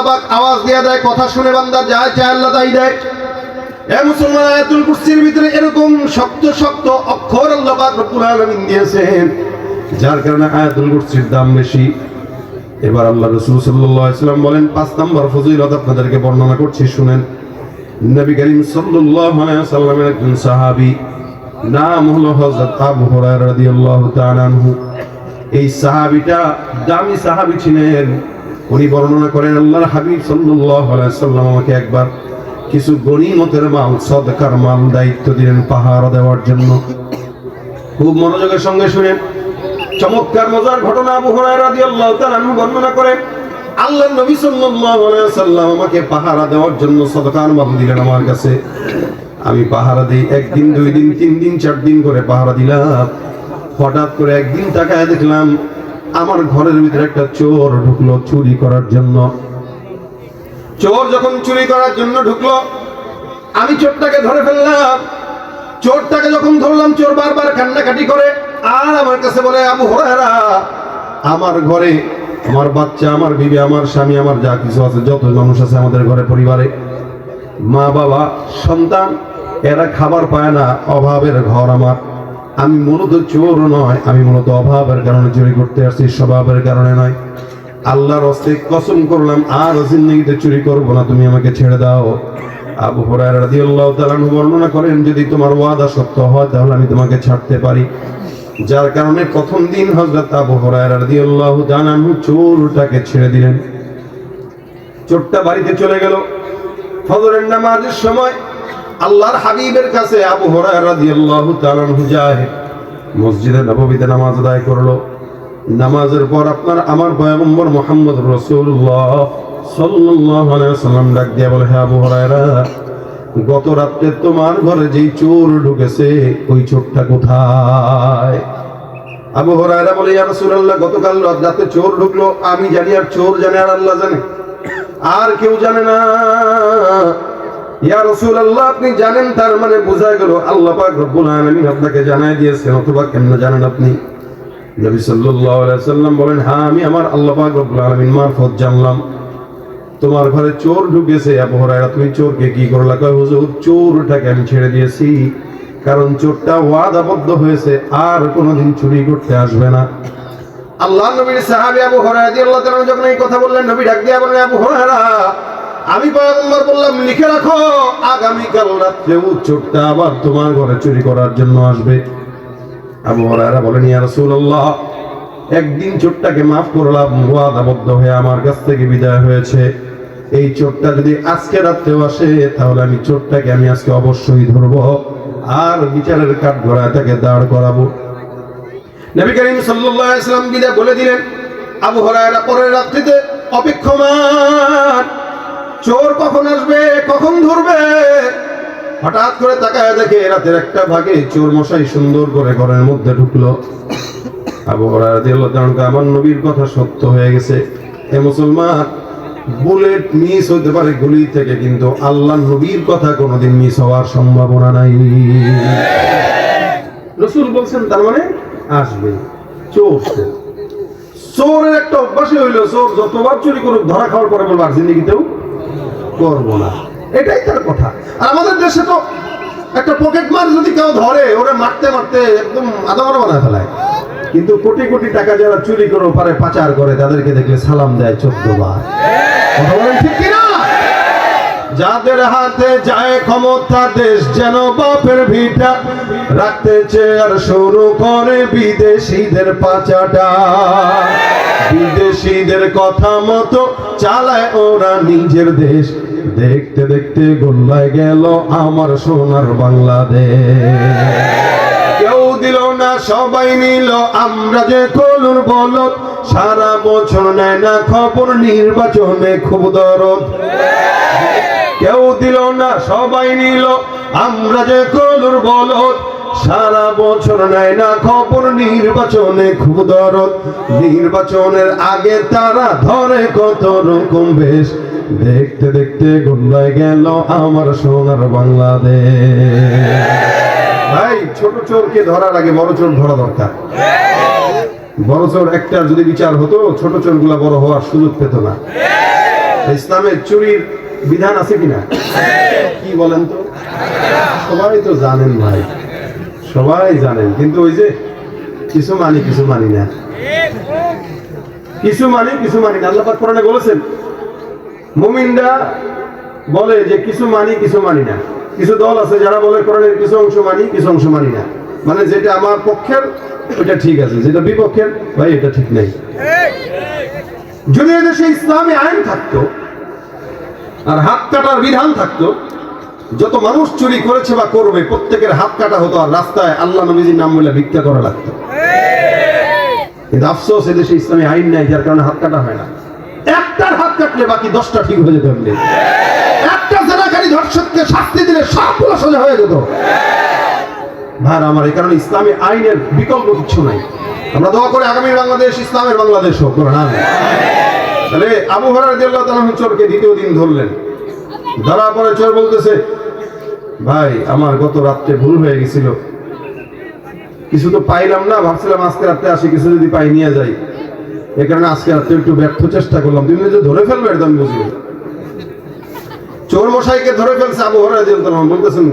পাক আওয়াজ দিয়ে দেয়, কথা শুনে বান্দা যা চায় আল্লাহ তাই দেয়। এ মুসলমান, আয়াতুল কুরসির ভিতরে এরকম শক্ত শক্ত অক্ষর আল্লাহ পাক রব্বুল আলামিন দিয়েছেন, যার কারণে আয়াতুল কুরসির দাম বেশি। এবার আল্লাহ রাসূল সাল্লাল্লাহু আলাইহি ওয়াসাল্লাম বলেন 5 নম্বর ফজিলত আপনাদেরকে বর্ণনা করছি, শুনেন। নবী করিম সাল্লাল্লাহু আলাইহি ওয়াসাল্লামের একজন সাহাবী, নাম হলো হযরত আবু হুরায়রা রাদিয়াল্লাহু তাআলা আনহু। এই সাহাবীটা দামি সাহাবী ছিলেন। উনি বর্ণনা করেন আল্লাহর হাবিব সাল্লাল্লাহু আলাইহি ওয়াসাল্লাম আমাকে একবার কিছু গনিমতের মাল, সদকার মাল দায়িত্ব দিলেন পাহারা দেওয়ার জন্য। খুব মনোযোগের সঙ্গে শুনেন, চমৎকার মজার ঘটনা আবু হুরায়রা রাদিয়াল্লাহু তাআলা আনহু বর্ণনা করেন। আল্লাহর নবী সাল্লাল্লাহু আলাইহি ওয়াসাল্লাম আমাকে পাহারা দেওয়ার জন্য সদকার মাল দিলেন আমার কাছে। আমি পাহারা দিই, 1 দিন 2 দিন 3 দিন 4 দিন করে পাহারা দিলাম। হঠাৎ করে একদিন তাকায় দেখলাম আমার ঘরের ভিতরে একটা চোর ঢুকলো চুরি করার জন্য। চোর যখন চুরি করার জন্য ঢুকলো, আমি চোরটাকে ধরে ফেললাম। চোরটাকে যখন ধরলাম, চোর বারবার কান্নাকাটি করে আর আমার কাছে বলে, আবু হুরায়রা, আমার ঘরে আমার বাচ্চা, আমার বিবি, আমার স্বামী, আমার যা কিছু আছে, যত মানুষ আছে আমাদের ঘরে পরিবারে, মা বাবা সন্তান, এরা খাবার পায় না, অভাবের ঘর আমার। আমি মূলত চোর নয়, আমি মূলত অভাবের কারণে চুরি করতে আসছি, স্বভাবের কারণে নয়। আল্লাহর হস্তে কসম করলাম আর জিন্দেগিতে চুরি করবো না, তুমি আমাকে ছেড়ে দাও। আবু হুরায়রা রাদিয়াল্লাহু তাআলা আনহু বর্ণনা করেন, যদি তোমার ওয়াদা সত্য হয় তাহলে আমি তোমাকে ছাড়তে পারি। যার কারণে প্রথম দিন হযরত আবু হুরায়রা রাদিয়াল্লাহু তাআলা আনহু চোরটাকে ছেড়ে দিলেন। চোরটা বাড়িতে চলে গেল। ফজরের নামাজের সময় আল্লাহর হাবিবের কাছে আবু হুরায়রা রাদিয়াল্লাহু তাআলা আনহু যায়, মসজিদে নববীতে নামাজ আদায় করলো। নামাজের পর আপনার আমার পয়গম্বর মুহাম্মদ রাসূলুল্লাহ সাল্লাল্লাহু আলাইহি ওয়াসাল্লাম ডাক দিয়ে বলে, হে আবু হুরায়রা, গত রাতে তোমার ঘরে যেই চোর ঢুকেছে, ওই চোরটা কোথায়? আবু হুরায়রা বলে, ইয়া রাসূলুল্লাহ, গতকাল রাতে চোর ঢুকলো, আমি জানি আর চোর জানে আর আল্লাহ জানে, আর কেউ জানে না। ইয়া রাসূলুল্লাহ, আপনি জানেন, তার মানে বোঝা গেল আল্লাহ পাক রব্বুল আলামিন আপনাকে জানায় দিয়েছেন, অথবা কেমনে জানেন আপনি? নবী সাল্লাল্লাহু আলাইহি ওয়াসাল্লাম বলেন, হ্যাঁ, আমি আমার আল্লাহ পাক রব্বুল আলামিন মারফত জানলাম তোমার ঘরে চোর ঢুকেছে। আবু হুরায়রা, তুমি চোরকে কি করলা? কয়, হুজুর, চোরটাকে আমি ছেড়ে দিয়েছি, কারণ চোরটা ওয়াদাবদ্ধ হয়েছে আর কোনোদিন চুরি করতে আসবে না। আল্লাহ নবীর সাহাবী আবু হুরায়রা রাদিয়াল্লাহু তাআলা যখন এই কথা বললেন, নবী ডাক দিয়া বললেন, আবু হুরায়রা, আমি পয়গম্বর বললাম, লিখে রাখো, আগামীকাল রাত্রে চোরটা আবার তোমার ঘরে চুরি করার জন্য আসবে। আবু হুরায়রা বলেন, ইয়া রাসূলুল্লাহ, একদিন চোরটাকে মাফ করলাম, ওয়াদাবদ্ধ হয়ে আমার কাছ থেকে বিদায় হয়েছে। এই চোরটা যদি আজকে রাত্রেও আসে, তাহলে আমি চোরটাকে আমি আজকে অবশ্যই ধরবো আর বিচারের কাঠগড়ায় তাকে দাঁড় করাবো। নবী করিম সাল্লাল্লাহু আলাইহি ওয়াসাল্লাম বিদায় বলে দিলেন। আবু হুরায়রা পরের রাত্রিতে অপেক্ষমান, চোর কখন আসবে, কখন ধরবে। হঠাৎ করে তাকায় দেখে রাতের একটা ভাগে চোর মশাই সুন্দর করে ঘরের মধ্যে ঢুকলো। আবু হুরায়রা রাদিয়াল্লাহু তাআলা, আমার নবীর কথা সত্য হয়ে গেছে। হে মুসলমান, বুলেট মিস হতে পারে গুলি থেকে, কিন্তু আল্লাহ নবীর কথা কোনোদিন মিস হওয়ার সম্ভাবনা নাই। রাসূল বলছেন, তার মানে আসবে চোর। চোরের একটা অভ্যাসই হইল, চোর যতবার চুরি করুক, ধরা খাওয়ার পরে বলবো আর জিন্দেগিতেও করবো না, এটাই তার কথা। আর আমাদের দেশে তো একটা পকেট মার যদি কেউ ধরে, ওরা মারতে মারতে একদম আদামরা বানায় ফেলায়। কিন্তু কোটি কোটি টাকা যারা চুরি করে পারে পাচার করে, তাদেরকে দেখলে সালাম দেয় 14 বার। কথা বলেন ঠিক কিনা? যাদের হাতে যায় ক্ষমতা, দেশ যেন বাপের ভিটা, রাখতে চেয়ার শুরু করে বিদেশিদের পাচাটা। বিদেশিদের কথা মতো চালায় ওরা নিজের দেশ, দেখতে দেখতে গোল্লায় গেল আমার সোনার বাংলাদেশ। কেউ দিল না, সবাই নিল, আমরা যে কলুর বলদ, সারা বছর নেয় না খবর, নির্বাচনে খুব দরদ। কেউ দিল না, সবাই নিল, আমরা যে কলুর বলদ, সারা বছর নেয় না খবর, নির্বাচনে খুব দরদ। নির্বাচনের আগে তারা ধরে কত রকম বেশ, দেখতে দেখতে গোল্লায় গেল আমার সোনার বাংলাদেশ। ভাই, ছোট চোরকে ধরার আগে বড় চোর ধরা দরকার। বড় চোর একটা যদি বিচার হতো, ছোট চোরগুলা বড় হওয়ার সুযোগ পেত না। ইসলামের চুরির বিধান আছে কিনা? কি বলেন তো? সবাই তো জানেন ভাই, সবাই জানেন, কিন্তু ওই যে কিছু মানি কিছু মানি না, কিছু মানি কিছু মানি না। আল্লাহ পাক কোরআনে বলেছেন, মুমিনরা বলে যে কিছু মানি কিছু মানি না। কিছু দল আছে যারা বলে কোরআনের কিছু অংশ মানি কিছু অংশ মানি না, মানে যেটা আমার পক্ষের ওইটা ঠিক আছে, যেটা বিপক্ষের ভাই এটা ঠিক নেই। যদি এদেশে ইসলামী আইন থাকতো আর হাত কাটার বিধান থাকতো, যত মানুষ চুরি করেছে বা করবে প্রত্যেকের হাত কাটা হতো, আর রাস্তায় আল্লাহ নবীজির নাম বলে ভিক্ষা করা লাগতো। কিন্তু আফসোস, এদেশে ইসলামী আইন নাই, যার কারণে হাত কাটা হয় না। একটার হাত কাটলে বাকি 10টা ঠিক হয়ে যেত। একটা জেনাকারী ধর্ষককে শাস্তি দিলে সবগুলো সোজা হয়ে যেত। ভাই আমার, এই কারণে ইসলামী আইনের বিকল্প কিছু নাই। আমরা দোয়া করে আগামীর বাংলাদেশ ইসলামের বাংলাদেশ হোক। তাহলে আবু হুরায়রা রাদিয়াল্লাহু তাআলা চোরকে দ্বিতীয় দিন ধরলেন। ধরার পরে চোর বলতেছে, ভাই আমার গত রাত্রে ভুল হয়ে গেছিল, কিছু তো পাইলাম না, ভাবছিলাম আজকে রাত্রে আসি, কিছু যদি পাই নিয়ে যাই, এই কারণে আজকে রাত্রে একটু ব্যর্থ চেষ্টা করলাম। তুমি যে ধরে ফেলবে একদম বুঝি। চোর মশাইকে ধরে ফেলছে আবু হুরায়রা রাদিয়াল্লাহু আনহু, বলতেছেন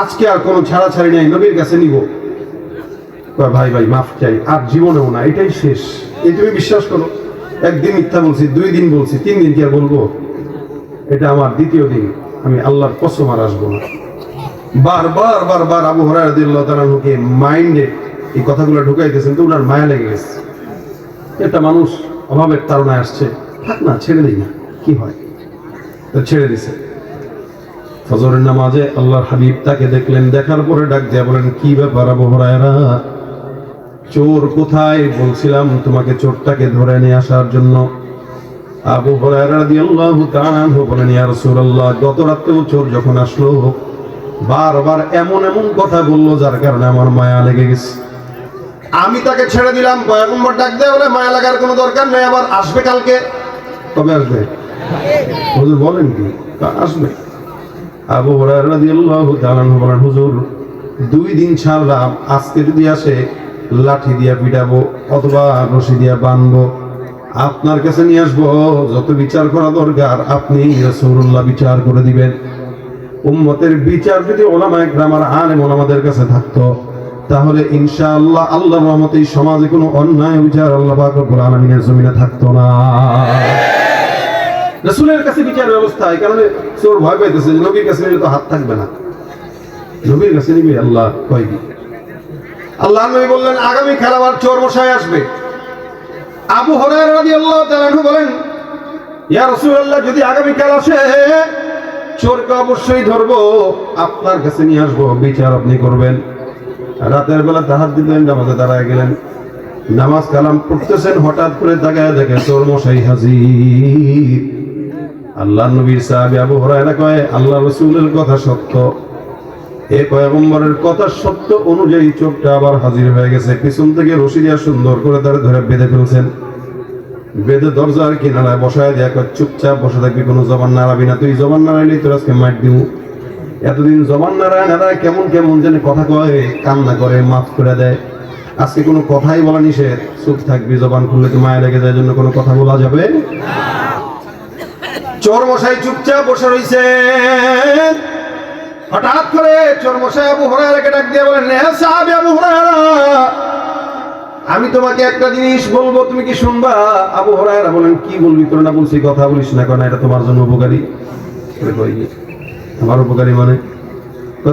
আজকে আর কোনো ছাড়াছাড়ি নাই, নবীর কাছে নিব। ভাই ভাই মাফ চাই, আর জীবনেও না, এটাই শেষ। এই তুমি বিশ্বাস করো, একদিন মিথ্যা বলছি, 2 দিন বলছি, 3 দিন কি আর বলবো? এটা আমার দ্বিতীয় দিন, আমি আল্লাহর কসম আর আসবো না। বারবার বারবার আবু হুরায়রা রাদিয়াল্লাহু তাআলা আনহুকে মাইন্ডে এই কথাগুলো ঢুকাইতেছেন, তো ওনার মায়া লেগে গেছে। একটা মানুষ অভাবের তাড়নায় আসছে, থাক না, ছেড়ে দিই না, কি হয়, তো ছেড়ে দিছে। ফজরের নামাজে আল্লাহর হাবিব তাকে দেখলেন, দেখার পরে ডাক দিয়া বলেন, কি ব্যাপার আবু হুরায়রা, চোর কোথায়? বলছিলাম তোমাকে চোরটাকে ধরে নিয়ে আসার জন্য। আবু হুরায়রা রাদিয়াল্লাহু তাআলা আনহু বলেন, ইয়া রাসূলুল্লাহ, গত রাতেও চোর যখন আসলো বারবার এমন এমন কথা বললো, যার কারণে আমার মায়া লেগে গেছে। আমি তাকে ছেড়ে দিলাম। পয়গম্বর ডাক দেয় বলে, মায়া লাগার কোনো দরকার নেই, আবার আসবে কালকে। কবে আসবে? হুজুর বলেন কি আসবে? আবু হুরায়রা রাদিয়াল্লাহু তাআলা আনহু বলেন, হুজুর 2 দিন ছাড়লাম, আজকে যদি আসে লাঠি দিয়া পিটাবো অথবা রশি দিয়া বাঁধবো, আপনার কাছে নিয়ে আসবো, যত বিচার করা দরকার আপনি রাসূলুল্লাহ বিচার করে দিবেন। উম্মতের বিচার যদি উলামায়ে কেরাম আর আলেম ওলামাদের কাছে থাকতো, তাহলে ইনশাআল্লাহ আল্লাহর রহমতে এই সমাজে কোনো অন্যায় বিচার আল্লাহ পাক রব্বুল আলামিনের জমিনে থাকতো না। রাসূলের কাছে বিচার ব্যবস্থা, এই কারণে চোর ভয় পাইতেছে যে নবীর কাছে নিলে তো হাত থাকবে না, নবীর কাছে নিবে আল্লাহ কয় কি? আল্লাহর নবী বললেন, আগামী কাল আবার চোর মশাই আসবে। আবু হুরায়রা রাদিয়াল্লাহু তাআলা আনহু বলেন, ইয়া রাসূলুল্লাহ, যদি আগামী কাল আসে চোরকে অবশ্যই ধরবো, আপনার কাছে নিয়ে আসবো, বিচার আপনি করবেন। রাতের বেলা তাহাজ্জুদের নামাজে দাঁড়ায় গেলেন, নামাজ কালাম পড়তেছেন, হঠাৎ করে তাকায় দেখে চোর মশাই হাজির। আল্লাহর নবীর সাহাবী আবু হুরায়রা কয়, আল্লাহ রাসূলের কথা সত্য, এই পয়গম্বরের কথা সত্য অনুযায়ী চোরটা আবার হাজির হয়ে গেছে। পিছন থেকে রশি দিয়া সুন্দর করে তারা ধরে বেঁধে ফেলছেন। বেঁধে দরজার কিনারায় বসায় দেয়া, চুপচাপ বসে থাকবি, কোনো জবান নাড়াবি না, তুই জবান নাড়াইলেই তোর আজকে মাইট দিব। এতদিন জবান নাড়ায় নাড়ায় কেমন কেমন যেন কথা কয়, কান্না করে, মাফ করে দেয়। আজকে কোনো কথাই বলা নিষেধ, চুপ থাকবি, জবান খুললে তো মায়া লেগে যায়, জন্য কোনো কথা বলা যাবে। চোর মশাই চুপচাপ বসে রইছে। হঠাৎ করে চোর মশাই আবু হুরায়রাকে ডাক দিয়ে বলেন, হে সাহাবী আবু হুরায়রা, আমি তোমাকে একটা জিনিস বলবো, তুমি কি শুনবা? আবু হুরায়রা বলেন, কি বলবি? তোর না বলছি কথা বলিস না, কারণ এটা তোমার জন্য উপকারী। আমার উপকারী মানে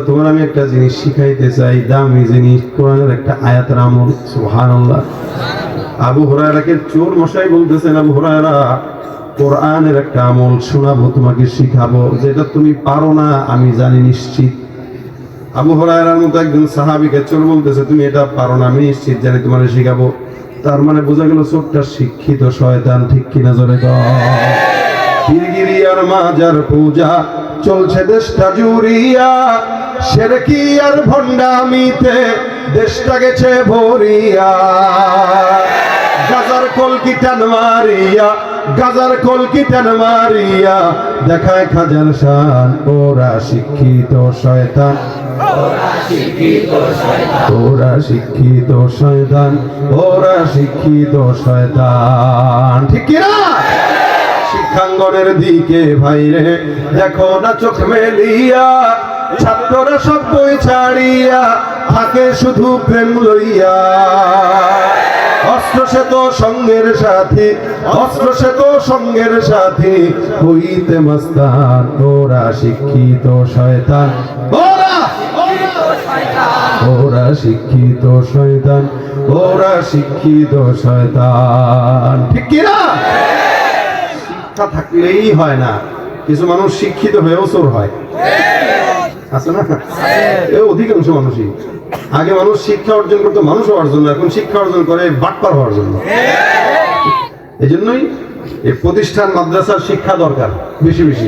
তোমার আমি একটা জিনিস শিখাইতে চাই, দামি জিনিস, কোরআনের একটা আয়াতের আমল। সুবহানাল্লাহ। আবু হুরায়রাকে চোর মশাই বলতেছেন, আবু হুরায়রা, কোরআনের একটা আমল শোনাবো, তোমাকে শিখাবো, যেটা তুমি পারো না আমি জানি নিশ্চিত। আবু হুরায়রার মতো একজন সাহাবীকে চোর বলতেছে, তুমি এটা পারো না, আমি নিশ্চিত জানি, তোমাকে শিখাবো। তার মানে বোঝা গেল চোরটা শিক্ষিত শয়তান, ঠিক কিনা জোরে কও? পীরগিরি আর মাজার পূজা চলছে দেশটা জুড়িয়া, শিরকি আর ভণ্ডামিতে দেশটা গেছে ভরিয়া। গাজার কলকি টান মারিয়া, গাজার কলকি টান মারিয়া দেখায় খাজার শান, ওরা শিক্ষিত শয়তান, ওরা শিক্ষিত শয়তান, ওরা শিক্ষিত শয়তান, ঠিক কিনা? শিক্ষাঙ্গনের দিকে ভাইরে দেখো না চোখ মেলিয়া, ছাত্ররা সব বই ছাড়িয়া থাকে শুধু প্রেম লইয়া। অস্ত্র সে তো সঙ্গের সাথী, অস্ত্র সে তো সঙ্গের সাথী, হইতে মস্তান, ওরা শিক্ষিত শয়তান, ওরা শিক্ষিত শয়তান, ওরা শিক্ষিত শয়তান, ঠিক কিনা? শিক্ষা থাকলেই হয় না, কিছু মানুষ শিক্ষিত হয়েও চোর হয়, আছে না? অধিকাংশ মানুষই, আগে মানুষ শিক্ষা অর্জন করতো মানুষ হওয়ার জন্য, এখন শিক্ষা অর্জন করে বাটপার হওয়ার জন্য। এই জন্যই এই প্রতিষ্ঠান মাদ্রাসার শিক্ষা দরকার বেশি বেশি,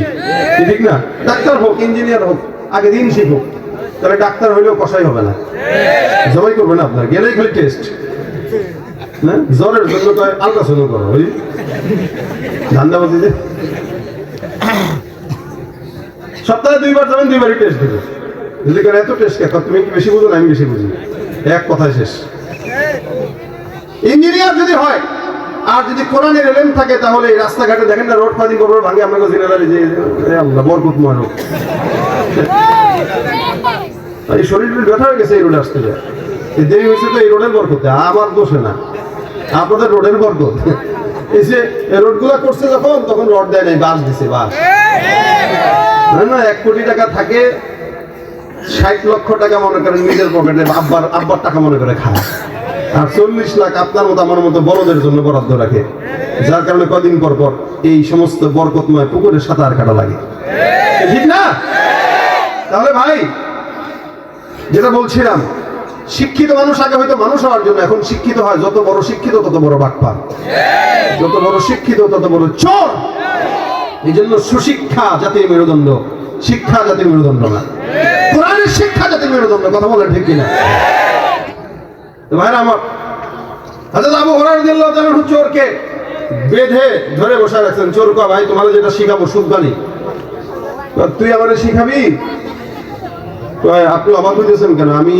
ঠিক না? ডাক্তার হোক, ইঞ্জিনিয়ার হোক, আগে দিন শিখুক, তাহলে ডাক্তার হইলেও কষাই হবে না, জবাই করবে না আপনার, গেলেই খালি টেস্ট না। জ্বরের জন্য আলট্রাসাউন্ড করো, ওই ধান্দাবাজি যে সপ্তাহে 2 বার যাবেন, 2 বারই টেস্ট দেবে। যদি কেন এত টেস্ট কে, তুমি কি বেশি বুঝো না আমি বেশি বুঝি, এক কথায় শেষ। ইঞ্জিনিয়ার যদি হয় আর যদি কোরআনের এলেম থাকে, তাহলে এই রাস্তাঘাটে দেখেন না, রোড ফাঁদি করবো ভাঙে, আপনাকে জিনাদারি যে আল্লাহ বরকতময় হোক। এই শরীর ব্যথা হয়ে গেছে এই রোডে আসতে যায়, দেরি হয়েছে তো এই রোডের বরকতে, আমার দোষে না, আপনাদের রোডের বরকত। এই যে রোড গুলা করছে যখন, তখন রড দেয় নাই, বাস দিছে, বাস না। 1 কোটি টাকা থাকে, 60 লক্ষ টাকা মনে করেন নিজের পকেটে, আব্বার টাকা মনে করে খায়, আর 40 লাখ আপনার মতো আমার মতো বড়দের জন্য বরাদ্দ রাখে, যার কারণে কদিন পর পর এই সমস্ত বরকতময় পুকুরে সাঁতার কাটা লাগে, ঠিক না? তাহলে ভাই যেটা বলছিলাম, শিক্ষিত মানুষ আগে হয়তো মানুষ হওয়ার জন্য, এখন শিক্ষিত হয় যত বড় শিক্ষিত তত বড় বাটপার, যত বড় শিক্ষিত তত বড় চোর। এই জন্য সুশিক্ষা জাতির মেরুদণ্ড, শিক্ষা জাতির মেরুদণ্ড না, কোরআনের শিক্ষা জাতির মেরুদণ্ড। কথা বলেন ঠিক কিনা? ভাইরা আমার, হযরত আবু হুরায়রা রাদিয়াল্লাহু তাআলা চোরকে বেঁধে ধরে বসে রাখছেন। চোর কয়, ভাই তোমার যেটা শিখাবো সুদগানি, তুই আমারে শিখাবি? আপনি অবাক হইতেছেন কেন? আমি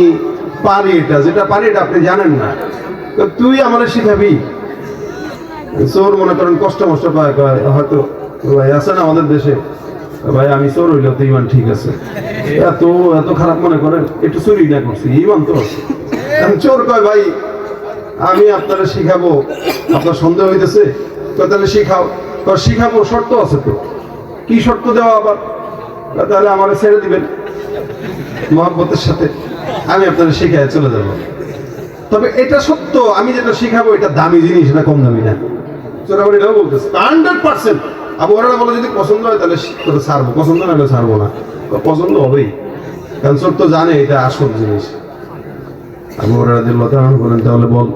পারি, এটা যেটা পারি এটা আপনি জানেন না, তুই আমারে শিখাবি? চোর মনে করেন কষ্ট মষ্ট পায়, হয়তো ভাই আছে না আমাদের দেশে, ভাই আমি চোর হইলে তো ইমান ঠিক আছে, এত এত খারাপ মনে করেন, একটু চুরি না করছি, ইমান তো আছে। চোর কয়, ভাই আমি আপনারা শিখাবো, আপনার সন্দেহ হইতেছে, তাহলে শিখাও। শিখাবো, শর্ত আছে তো। কি শর্ত দেওয়া আবার? তাহলে আমার ছেড়ে দিবেন মহব্বতের সাথে, আমি আপনারা শিখায় চলে যাব। তবে এটা সত্য, আমি যেটা শিখাবো এটা দামি জিনিস, এটা কম দামি না। চোর আবার এটাও বলতেছে 100%। আবু হুরায়রা বলে, যদি পছন্দ হয় তাহলে ছাড়বো, পছন্দ না হলে ছাড়বো না। পছন্দ হবেই, কারণ চোর তো জানে এটা আসল জিনিস। আবু হুরায়রা রাদিয়াল্লাহু তাআলা বলেন, তাহলে বল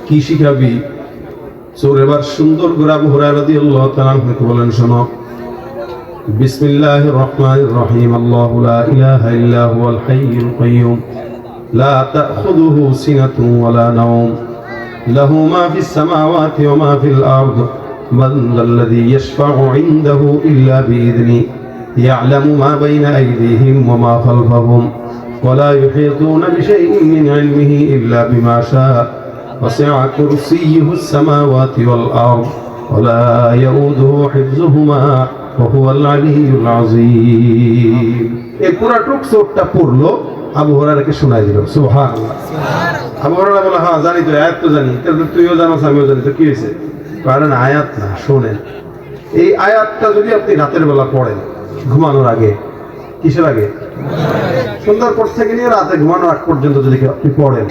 কি শিখাবি? চোর এবার সুন্দর করে আবু হুরায়রা রাদিয়াল্লাহু তাআলা বলেন, শোনো, বিসমিল্লাহির রহমানির রহিম, আল্লাহু লা ইলাহা ইল্লা হুয়াল হাইয়ুল কাইয়্যুম লা তাখুযুহু সিনাতুন ওয়া লা নাওম লাহু মা ফিস সামাওয়াতি ওয়া মা ফিল আরদ মান যাল্লাযী ইয়াশফা'ু ইনদাহু ইল্লা বিইذনি ইয়া'লামু মা বাইনা আইদিহিম ওয়া মা খালফাহুম ওয়া লা ইউহীতুনা বিশাইইন মিন ইলমিহি ইল্লা বিমা শা'a ওয়াসি'a কুরসিয়্যুহুস সামাওয়াতি ওয়াল আরদ ওয়া লা ইয়াউদুহু হিফযুহুমা ওয়া হুয়াল আলিয়্যুল আযীম। এই পুরাটুক সূরাটা পড়লো, আবু হুরায়রাকে শোনায় দিল। সুবহানাল্লাহ। আবু হুরায়রা বলে, হ্যাঁ জানি তো, আয়াত তো জানি। তাহলে তুইও জানোস, আমিও জানি, তো কি হয়েছে? কারণ আয়াত না, শোনেন। এই আয়াতটা যদি আপনি রাতের বেলা পড়েন ঘুমানোর আগে, কিসের আগে? সন্ধ্যার পর থেকে নিয়ে রাতে ঘুমানোর আগ পর্যন্ত যদি আপনি পড়েন,